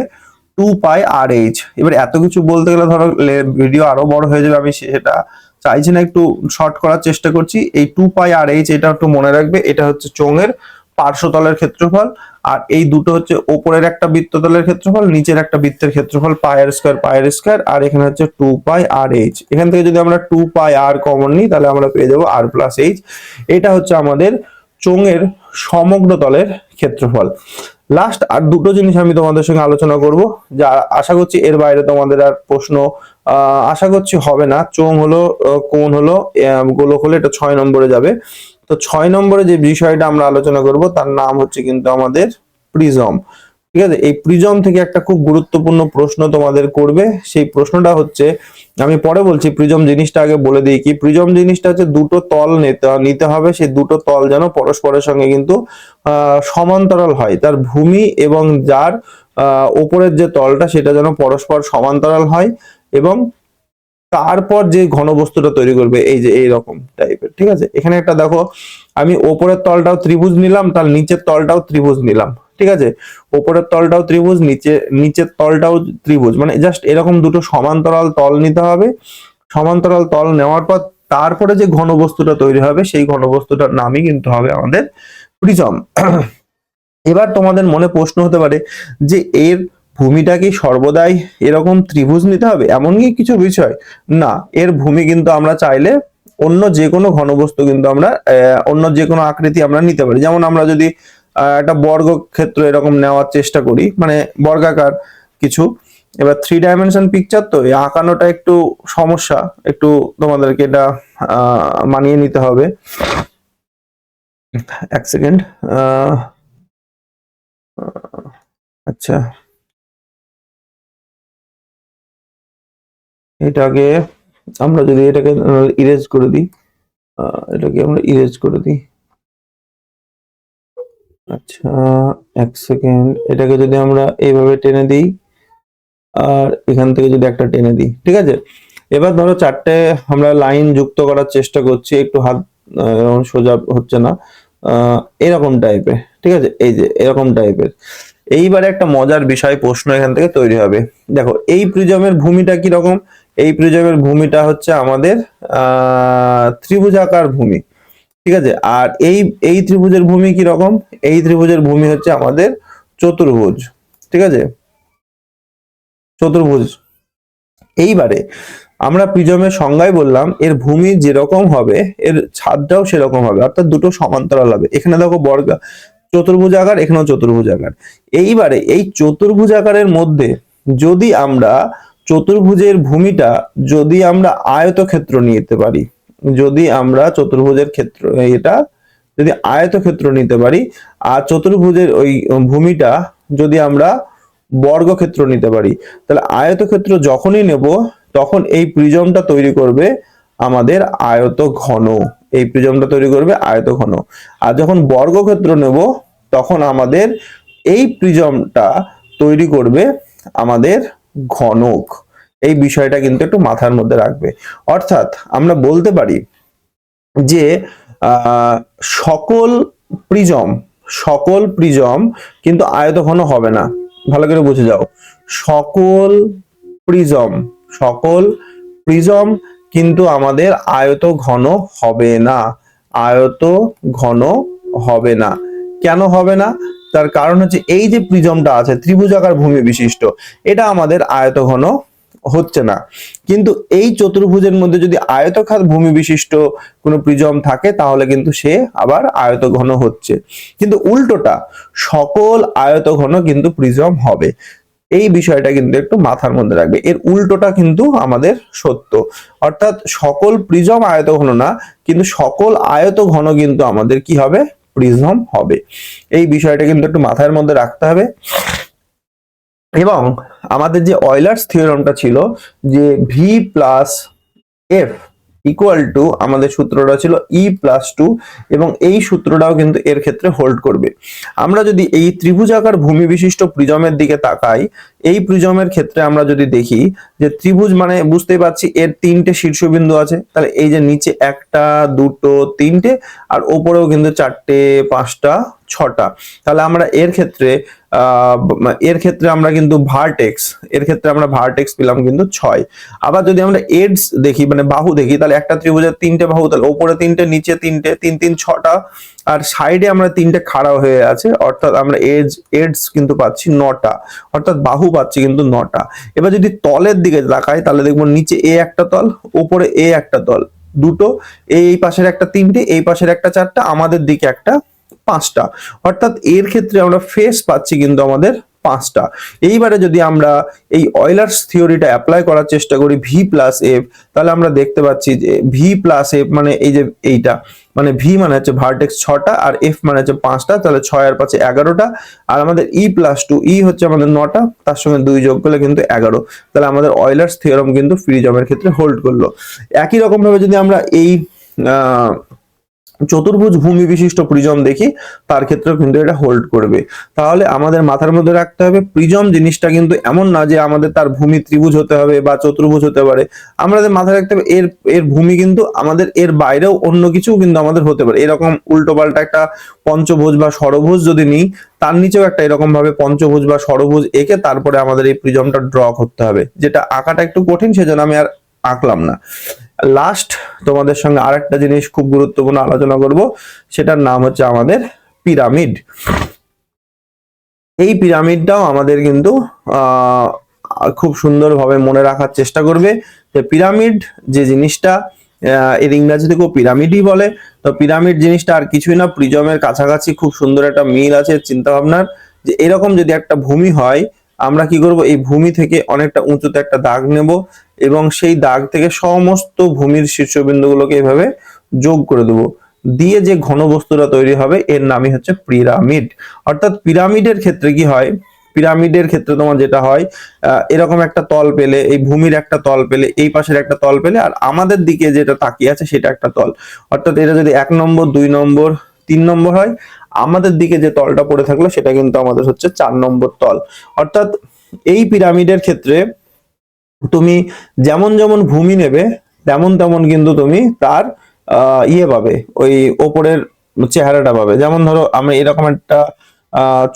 2 পাই আর এইচ। এবার এত কিছু বলতে গেলে ধরো ভিডিও আরো বড় হয়ে যাবে, আমি সেটা চাইছি না, একটু শর্ট করার চেষ্টা করছি। এই 2 পাই আর এইচ এটা একটু মনে রাখবে, এটা হচ্ছে চোঙের পার্শ্বতলের ক্ষেত্রফল, আর এই দুটো হচ্ছে ওপরের একটা বৃত্ততলের ক্ষেত্রফল, নিচের একটা বৃত্তের ক্ষেত্রফল পাই আর স্কয়ার, আর এখানে হচ্ছে 2 পাই আর এইচ। এখান থেকে যদি আমরা 2 পাই আর কমন নিই তাহলে আমরা পেয়ে যাবো আর প্লাস এইচ। এটা হচ্ছে আমাদের চোঙের সমগ্র তলের ক্ষেত্রফল। লাস্ট আর দুটো জিনিস আমি তোমাদের সঙ্গে আলোচনা করব, যা আশা করছি এর বাইরে তোমাদের আর প্রশ্ন আশা করছি হবে না। চোঙ হলো, কোণ হলো, গোলক হলো, এটা 6 নম্বরে যাবে। তো 6 নম্বরে যে বিষয়টা আমরা আলোচনা করব তার নাম হচ্ছে কিন্তু আমাদের প্রিজম, ঠিক আছে। এই প্রিজম থেকে একটা খুব গুরুত্বপূর্ণ প্রশ্ন তোমাদের করবে, সেই প্রশ্নটা হচ্ছে, আমি পরে বলছি, প্রিজম জিনিসটা আগে বলে দিই কি। প্রিজম জিনিসটা হচ্ছে দুটো তল নিতে হবে, সেই দুটো তল যেন পরস্পরের সঙ্গে কিন্তু সমান্তরাল হয়, তার ভূমি এবং যার উপরের যে তলটা সেটা যেন পরস্পর সমান্তরাল হয়, এবং তারপর যে ঘনবস্তুটা তৈরি করবে এই যে এইরকম টাইপের, ঠিক আছে। এখানে একটা দেখো, আমি ওপরের তলটাও ত্রিভুজ নিলাম, তার নিচের তলটাও ত্রিভুজ নিলাম, ঠিক আছে, ওপরের তলটাও ত্রিভুজ, নিচের তলটাও ত্রিভুজ, মানে জাস্ট এরকম দুটো সমান্তরাল তল নিতে হবে। সমান্তরাল তল নেওয়ার পর তারপরে যে ঘনবস্তুটা তৈরি হবে সেই ঘনবস্তুটার নামই কিন্তু হবে আমাদের প্রিজম। এবার তোমাদের মনে প্রশ্ন হতে পারে যে এর ভূমিটা কি সর্বদাই এরকম ত্রিভুজ নিতে হবে, এমন কি কিছু বিষয়? না, এর ভূমি কিন্তু আমরা চাইলে অন্য যে কোনো ঘনবস্তু কিন্তু আমরা অন্য যে কোনো আকৃতি আমরা নিতে পারি। যেমন আমরা যদি একটা বর্গক্ষেত্র এরকম নেওয়ার চেষ্টা করি, মানে বর্গাকার কিছু, এবার 3 ডাইমেনশন পিকচার তো এই আঁকানোটা একটু সমস্যা, একটু তোমাদেরকে এটা মানিয়ে নিতে হবে। এক সেকেন্ড। আচ্ছা, এটাকে আমরা যদি এটাকে ইরেজ করে দিই, এটাকে আমরা ইরেজ করে দিই। আচ্ছা, এক সেকেন্ড, এটাকে যদি আমরা এইভাবে টেনে দিই আর এখান থেকে যদি একটা টেনে দিই, ঠিক আছে। এবার ধরো চারটে আমরা লাইন যুক্ত করার চেষ্টা করছি, একটু হাত সোজা হচ্ছে না, এরকম টাইপের, ঠিক আছে, এই যে এরকম টাইপের। এইবারে একটা মজার বিষয় প্রশ্ন এখান থেকে তৈরি হবে। দেখো এই প্রিজমের ভূমিটা কি রকম? এই প্রিজমের ভূমিটা হচ্ছে আমাদের ত্রিভুজাকার ভূমি, ঠিক আছে। আর এই ত্রিভুজের ভূমি কি রকম? এই ত্রিভুজের ভূমি হচ্ছে আমাদের চতুর্ভুজ, ঠিক আছে, চতুর্ভুজ। এইবারে আমরা প্রিজমের সংজ্ঞায় বললাম এর ভূমি যেরকম হবে এর ছাদটাও সেরকম হবে, অর্থাৎ দুটো সমান্তরাল হবে। এখানে দেখো চতুর্ভুজাকার, এখানেও চতুর্ভুজাকার। এইবারে এই চতুর্ভুজাকারের মধ্যে যদি আমরা চতুর্ভুজের ভূমিটা যদি আমরা আয়তক্ষেত্র নিতে পারি, যদি আমরা চতুর্ভুজের ক্ষেত্র এটা যদি আয়তক্ষেত্র নিতে পারি, আর চতুর্ভুজের ওই ভূমিটা যদি আমরা বর্গক্ষেত্র নিতে পারি, তাহলে আয়তক্ষেত্র যখনই নেব তখন এই প্রিজমটা তৈরি করবে আমাদের আয়ত ঘন, এই প্রিজমটা তৈরি করবে আয়ত ঘন। আর যখন বর্গক্ষেত্র নেব তখন আমাদের এই প্রিজমটা তৈরি করবে আমাদের ঘনক। এই বিষয়টা কিন্তু একটু মাথার মধ্যে রাখবে। অর্থাৎ আমরা বলতে পারি যে সকল প্রিজম কিন্তু আয়তঘন হবে না। ভালো করে বুঝে যাও, সকল প্রিজম কিন্তু আমাদের আয়ত ঘন হবে না, আয়ত ঘন হবে না। কেন হবে না? তার কারণ হচ্ছে এই যে প্রিজমটা আছে ত্রিভুজাকার ভূমি বিশিষ্ট, এটা আমাদের আয়ত ঘন হচ্ছে না। কিন্তু এই চতুর্ভুজের মধ্যে যদি আয়তকার ভূমি বিশিষ্ট কোনো প্রিজম থাকে তাহলে কিন্তু সে আবার আয়ত ঘন হচ্ছে। কিন্তু উল্টোটা, সকল আয়ত ঘন কিন্তু প্রিজম হবে। এই বিষয়টা কিন্তু একটু মাথার মধ্যে রাখবে, এর উল্টোটা কিন্তু আমাদের সত্য। অর্থাৎ সকল প্রিজম আয়ত ঘন না, কিন্তু সকল আয়ত ঘন কিন্তু আমাদের কি হবে? প্রিজম হবে। এই বিষয়টা কিন্তু একটু মাথার মধ্যে রাখতে হবে। এবং আমাদের যে অয়লার্স থিওরামটা ছিল যে V plus F equal to, আমাদের সূত্রটা ছিল ই প্লাস টু, এবং এই সূত্রটাও কিন্তু এর ক্ষেত্রে হোল্ড করবে। আমরা যদি এই ত্রিভুজাকার ভূমি বিশিষ্ট প্রিজমের দিকে তাকাই, এই প্রিজমের ক্ষেত্রে আমরা যদি দেখি যে ত্রিভুজ মানে বুঝতেই পারছি এর তিনটে শীর্ষবিন্দু আছে, তাহলে এই যে নিচে একটা, দুটো, তিনটে, আর ওপরেও কিন্তু চারটে, পাঁচটা, ছটা। তাহলে আমরা এর ক্ষেত্রে আমরা কিন্তু ভার্টেক্স পেলাম কিন্তু 6। আবার যদি আমরা এডস দেখি মানে বাহু দেখি, তাহলে একটা ত্রিভুজের তিনটে বাহু, তাহলে ওপরে তিনটে, নিচে তিনটে, 3 3 6টা, আর সাইডে আমরা তিনটে খাড়া হয়ে আছে, অর্থাৎ আমরা এডস কিন্তু পাচ্ছি 9টা, অর্থাৎ বাহু পাচ্ছি কিন্তু 9টা। এবার যদি তলের দিকে তাকাই তাহলে দেখবো নিচে এ একটা তল, ওপরে এ একটা তল, দুটো, এই পাশের একটা তিনটে, এই পাশের একটা চারটা, আমাদের দিকে একটা 5টা। অর্থাৎ এর ক্ষেত্রে আমরা ফেস পাচ্ছি কিন্তু আমাদের 5টা। এইবারে যদি আমরা এই অয়লার্স থিওরিটা অ্যাপ্লাই করার চেষ্টা করি ভি প্লাস এফ, তাহলে আমরা দেখতে পাচ্ছি যে ভি প্লাস এফ মানে এই যে এইটা, মানে ভি মানে হচ্ছে ভার্টেক্স 6টা আর এফ মানে হচ্ছে 5টা, তাহলে 6 আর 5 11টা। আর আমাদের ই প্লাস টু, ই হচ্ছে আমাদের 9টা, তার সঙ্গে 2 যোগ করলে কিন্তু 11। তাহলে আমাদের অয়লার্স থিওরাম কিন্তু প্রিজমের ক্ষেত্রে হোল্ড করলো। একই রকম ভাবে যদি আমরা এই চতুর্ভুজ ভূমি বিশিষ্ট প্রিজম দেখি, তার ক্ষেত্রেও কিন্তু এটা হোল্ড করবে। তাহলে আমাদের মাথার মধ্যে রাখতে হবে প্রিজম জিনিসটা কিন্তু এমন না যে আমাদের তার ভূমি ত্রিভুজ হতে হবে বা চতুর্ভুজ হতে পারে, আমাদের মাথায় রাখতে হবে এর এর ভূমি কিন্তু আমাদের এর বাইরেও অন্য কিছু কিন্তু আমাদের হতে পারে। এরকম উল্টো পাল্টা একটা পঞ্চভুজ বা ষড়ভুজ যদি নিই, তার নিচেও একটা এরকম ভাবে পঞ্চভুজ বা ষড়ভুজ এঁকে তারপরে আমাদের এই প্রিজমটা ড্র করতে হবে, যেটা আঁকাটা একটু কঠিন, সেজন্য আমি আর আঁকলাম না। লাস্ট তোমাদের সঙ্গে আরেকটা জিনিস খুব গুরুত্বপূর্ণ আলোচনা করব, সেটার নাম হচ্ছে আমাদের পিরামিড। এই পিরামিডটাও আমাদের কিন্তু খুব সুন্দরভাবে মনে রাখার চেষ্টা করবে যে পিরামিড যে জিনিসটা, এর ইংরাজিতেও পিরামিডই বলে। তো পিরামিড জিনিসটা আর কিছুই না, প্রিজমের কাছাকাছি খুব সুন্দর একটা মিল আছে চিন্তা ভাবনার, যে এরকম যদি একটা ভূমি হয়, আমরা কি করব, এই ভূমি থেকে অনেকটা উঁচুতে একটা দাগ নেব এবং সেই দাগ থেকে সমস্ত ভূমির শীর্ষবিন্দুগুলোকে এভাবে যোগ করে দেবো, দিয়ে যে ঘনবস্তুটা তৈরি হবে এর নামই হচ্ছে পিরামিড। অর্থাৎ পিরামিডের ক্ষেত্রে কি হয়, পিরামিডের ক্ষেত্রে তোমার যেটা হয়, এরকম একটা তল পেলে, এই ভূমির একটা তল পেলে, এই পাশের একটা তল পেলে, আর আমাদের দিকে যেটা তাকিয়ে আছে সেটা একটা তল। অর্থাৎ এটা যদি 1 নম্বর 2 নম্বর 3 নম্বর হয়, আমাদের দিকে যে তলটা পড়ে থাকলো সেটা কিন্তু আমাদের হচ্ছে 4 নম্বর তল। অর্থাৎ এই পিরামিডের ক্ষেত্রে তুমি যেমন যেমন ভূমি নেবে তেমন তেমন কিন্তু তুমি তার ইয়ে পাবে, ওই ওপরের চেহারাটা পাবে। যেমন ধরো আমি এরকম একটা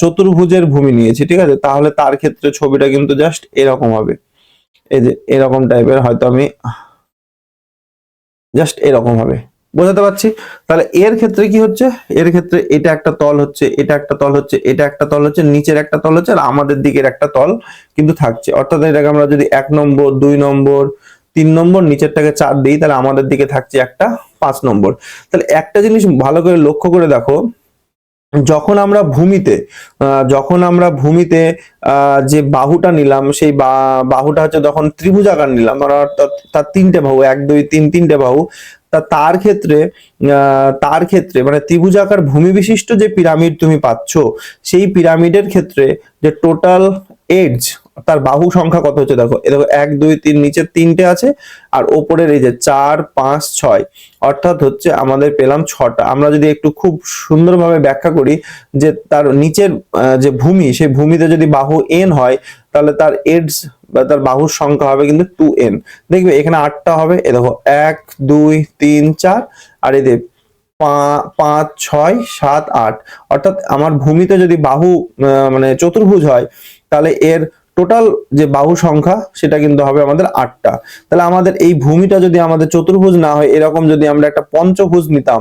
চতুর্ভুজের ভূমি নিয়েছি, ঠিক আছে, তাহলে তার ক্ষেত্রে ছবিটা কিন্তু জাস্ট এরকম হবে, এই যে এরকম টাইপের, হয়তো আমি জাস্ট এরকম হবে, বোঝাতে পারছি? তাহলে এর ক্ষেত্রে কি হচ্ছে, এর ক্ষেত্রে এটা একটা তল হচ্ছে, এটা একটা তল হচ্ছে, এটা একটা তল হচ্ছে, নিচের একটা তল হচ্ছে, আর আমাদের দিকের একটা তল কিন্তু থাকছে। অর্থাৎ এটাকে আমরা যদি 1 নম্বর 2 নম্বর 3 নম্বর নিচেরটাকে 4 দিই, তাহলে আমাদের দিকে থাকছে একটা 5 নম্বর। তাহলে একটা জিনিস ভালো করে লক্ষ্য করে দেখো, যখন আমরা ভূমিতে যে বাহুটা নিলাম, সেই বাহুটা হচ্ছে তখন ত্রিভুজাকার নিলাম, অর্থাৎ তার 3টে বাহু, 1 2 3 3টে বাহু। তার ক্ষেত্রে মানে ত্রিভুজাকার ভূমি বিশিষ্ট যে পিরামিড তুমি পাচ্ছ, সেই পিরামিডের ক্ষেত্রে যে টোটাল এডজ, তার বাহু সংখ্যা কত হচ্ছে দেখো, এ দেখো 1 2 3, নিচে 3টে আছে আর ওপরের এই যে 4 5 6, অর্থাৎ হচ্ছে আমাদের পেলাম 6টা। আমরা যদি একটু খুব সুন্দরভাবে ব্যাখ্যা করি যে তার নিচের যে ভূমি, সেই ভূমিতে যদি বাহু n হয়, তাহলে তার এডস বা তার বাহুর সংখ্যা হবে কিন্তু 2n। দেখবে এখানে 8টা হবে, এ দেখো 1 2 3 4, আর এই যে 5 6 7 8। অর্থাৎ আমার ভূমিতে যদি বাহু মানে চতুর্ভুজ হয়, তাহলে এর টোটাল যে বাহু সংখ্যা সেটা কিন্তু হবে আমাদের 8টা। তাহলে আমাদের এই ভূমিটা যদি আমাদের চতুর্ভুজ না হয়, এরকম যদি আমরা একটা পঞ্চভুজ নিতাম,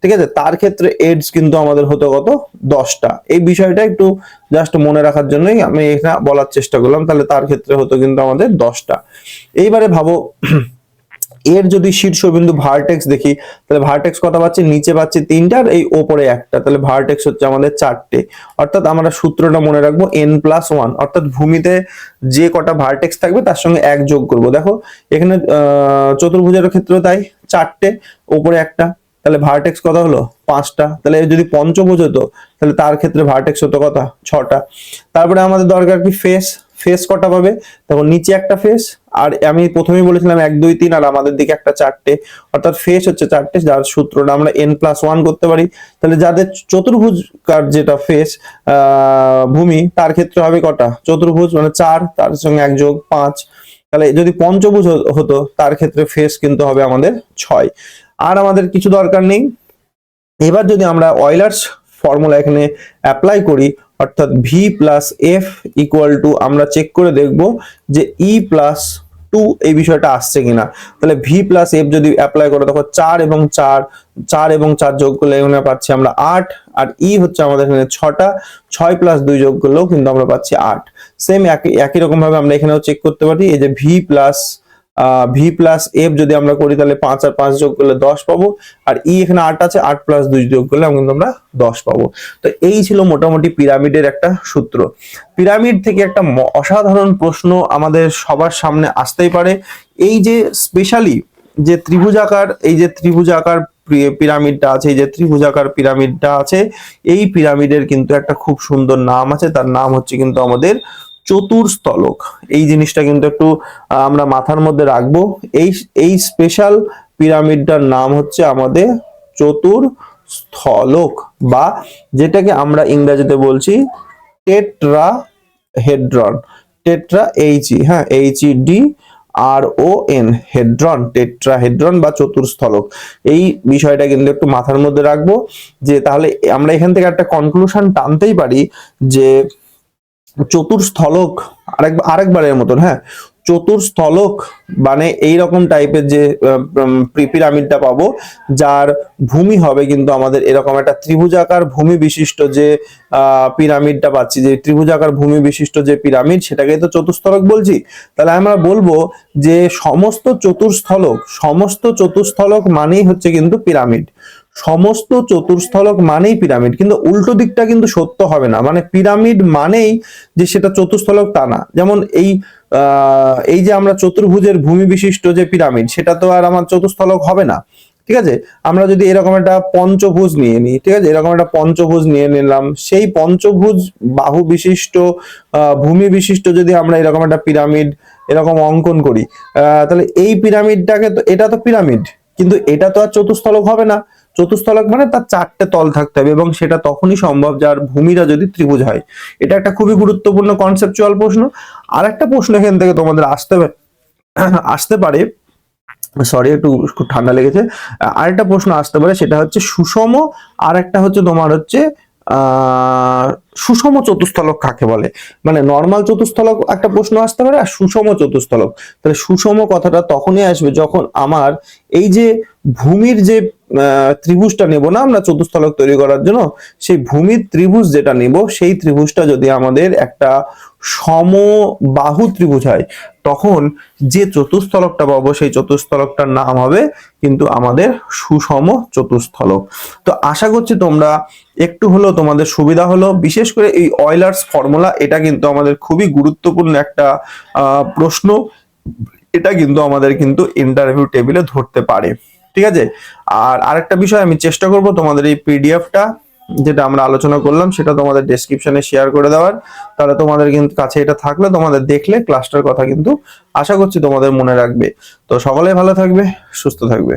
ঠিক আছে, তার ক্ষেত্রে এডস কিন্তু আমাদের হতো কত, 10টা। এই বিষয়টা একটু জাস্ট মনে রাখার জন্যই আমি এটা বলার চেষ্টা করলাম। তাহলে তার ক্ষেত্রে হতো কিন্তু আমাদের 10টা। এইবারে ভাবো, এর যদি শীর্ষবিন্দু ভার্টেক্স দেখি, তাহলে ভার্টেক্স কত পাচ্ছি, নিচে পাচ্ছি 3টা আর এই ওপরে একটা, তাহলে ভার্টেক্স হচ্ছে আমাদের 4টে। অর্থাৎ আমরা সূত্রটা মনে রাখবো n+1, অর্থাৎ ভূমিতে যে কটা ভার্টেক্স থাকবে তার সঙ্গে 1 যোগ করব। দেখো এখানে চতুর্ভুজের ক্ষেত্রে তাই 4টে, ওপরে একটা, তাহলে ভার্টেক্স কত হলো, 5টা। তাহলে যদি পঞ্চভুজ হতো, তাহলে তার ক্ষেত্রে ভার্টেক্স হতো কত, 6টা। তারপরে আমাদের দরকার কি, ফেস। ফেস কটা পাবে, দেখো নিচে একটা ফেস, আর আমি প্রথমেই বলেছিলাম 1 2 3, আর আমাদের দিকে একটা 4টে, অর্থাৎ ফেস হচ্ছে 4টে, যার সূত্রটা আমরা n+1 করতে পারি। তাহলে যাদের চতুর্ভুজকার যেটা ফেস ভূমি, তার ক্ষেত্রে হবে কটা, চতুর্ভুজ মানে 4, তার সঙ্গে 1 যোগ 5। তাহলে যদি পঞ্চভুজ হতো, তার ক্ষেত্রে ফেস কিন্তু হবে আমাদের 6। আর আমাদের কিছু দরকার নেই। এবার যদি আমরা অয়লার্স ফর্মুলা এখানে অ্যাপ্লাই করি, অর্থাৎ V plus F equal to, আমরা চেক করে দেখব যে E+2 এই বিষয়টা আসছে কিনা। তাহলে ভি প্লাস এফ যদি অ্যাপ্লাই করে, তখন 4 এবং 4 যোগ করলে এখানে পাচ্ছি আমরা 8, আর ই হচ্ছে আমাদের এখানে 6টা, 6 + 2 যোগ করলেও কিন্তু আমরা পাচ্ছি 8। সেম একই রকম ভাবে আমরা এখানেও চেক করতে পারি, এই যে ভি প্লাস এফ যদি আমরা করি, তাহলে 5 আর 5 যোগ করলে 10 পাবো, আর ই এখানে 8 আছে, 8 + 2 যোগ করলে কিন্তু আমরা 10 পাবো। তো এই ছিল মোটামুটি পিরামিডের একটা সূত্র। পিরামিড থেকে একটা অসাধারণ প্রশ্ন আমাদের সবার সামনে আসতেই পারে, এই যে স্পেশালি যে ত্রিভুজাকার পিরামিডটা আছে, এই যে ত্রিভুজাকার পিরামিডটা আছে, এই পিরামিডের কিন্তু একটা খুব সুন্দর নাম আছে, তার নাম হচ্ছে কিন্তু আমাদের চতুর্স্থলক। এই জিনিসটা কিন্তু একটু আমরা মাথার মধ্যে রাখবো। এই স্পেশাল পিরামিডটার নাম হচ্ছে আমাদের চতুর্স্থলক, বা যেটাকে আমরা ইংরেজিতে বলছি টেট্রাহেড্রন। টেট্রা হ্যাঁ, HEDRON, হেড্রন, টেট্রাহেড্রন বা চতুর্স্থলক। এই বিষয়টা কিন্তু একটু মাথার মধ্যে রাখবো, যে তাহলে আমরা এখান থেকে একটা কনক্লুশন টানতেই পারি যে চতুর্স্থলক আরেকবারের মতন, হ্যাঁ, চতুর্স্থলক মানে এইরকম টাইপের যে পিরামিডটা পাবো, যার ভূমি হবে কিন্তু আমাদের এরকম একটা ত্রিভুজাকার ভূমি বিশিষ্ট যে পিরামিডটা পাচ্ছি, যে ত্রিভুজাকার ভূমি বিশিষ্ট যে পিরামিড, সেটাকে তো চতুর্স্থলক বলছি। তাহলে আমরা বলবো যে সমস্ত চতুর্স্থলক মানেই হচ্ছে কিন্তু পিরামিড। সমস্ত চতুর্স্থলক মানেই পিরামিড, কিন্তু উল্টো দিকটা কিন্তু সত্য হবে না। মানে পিরামিড মানেই যে সেটা চতুর্স্থলক তা না। যেমন এই যে আমরা চতুর্ভুজের ভূমি বিশিষ্ট যে পিরামিড, সেটা তো আর আমার চতুর্স্থলক হবে না, ঠিক আছে। আমরা যদি এরকম একটা পঞ্চভুজ নিয়ে নিই, ঠিক আছে, এরকম একটা পঞ্চভুজ নিয়ে নিলাম, সেই পঞ্চভুজ বাহু বিশিষ্ট ভূমি বিশিষ্ট যদি আমরা এরকম একটা পিরামিড এরকম অঙ্কন করি, তাহলে এই পিরামিডটাকে তো, এটা তো পিরামিড, কিন্তু এটা তো আর চতুর্স্থলক হবে না। চতুর্স্থলক মানে তার চারটে তল থাকতে হবে, এবং সেটা তখনই সম্ভব যার ভূমিটা যদি ত্রিভুজ হয়। এটা একটা খুবই গুরুত্বপূর্ণ কনসেপচুয়াল প্রশ্ন। আর একটা প্রশ্ন এখান থেকে তোমাদের আসতে পারে, সরি একটু ঠান্ডা লেগেছে। আরেকটা প্রশ্ন আসতে পারে, সেটা হচ্ছে সুষম, আর একটা হচ্ছে তোমার হচ্ছে সুষম চতুস্থলক কাকে বলে। মানে নর্মাল চতুস্থলক একটা প্রশ্ন আসতে পারে, আর সুষম চতুস্থলক। তাহলে সুষম কথাটা তখনই আসবে যখন আমার এই যে ভূমির যে ত্রিভুজটা নেব না আমরা চতুস্থলক তৈরি করার জন্য, সেই ভূমির ত্রিভুজ যেটা নেব, সেই ত্রিভুজটা যদি আমাদের একটা সমবাহু ত্রিভুজ হয়, তখন যে চতুস্থলকটা পাবো সেই চতুস্থলকটার নাম হবে কিন্তু আমাদের সুষম চতুস্থলক। তো আশা করছি তোমরা একটু হলেও তোমাদের সুবিধা হলো। বিশেষ করে এই অয়লার্স ফর্মুলা, এটা কিন্তু আমাদের খুবই গুরুত্বপূর্ণ একটা প্রশ্ন। এটা কিন্তু আমাদের কিন্তু ইন্টারভিউ টেবিলে ধরতে পারে, ঠিক আছে। আর আরেকটা বিষয়, আমি চেষ্টা করব তোমাদের এই পিডিএফটা যেটা আমরা আলোচনা করলাম সেটা তোমাদের ডেসক্রিপশনে শেয়ার করে দেওয়ার। তাহলে তোমাদের কিন্তু কাছে এটা থাকলে তোমাদের দেখলে ক্লাসটার কথা কিন্তু আশা করছি তোমাদের মনে রাখবে। তো সকলে ভালো থাকবে, সুস্থ থাকবে।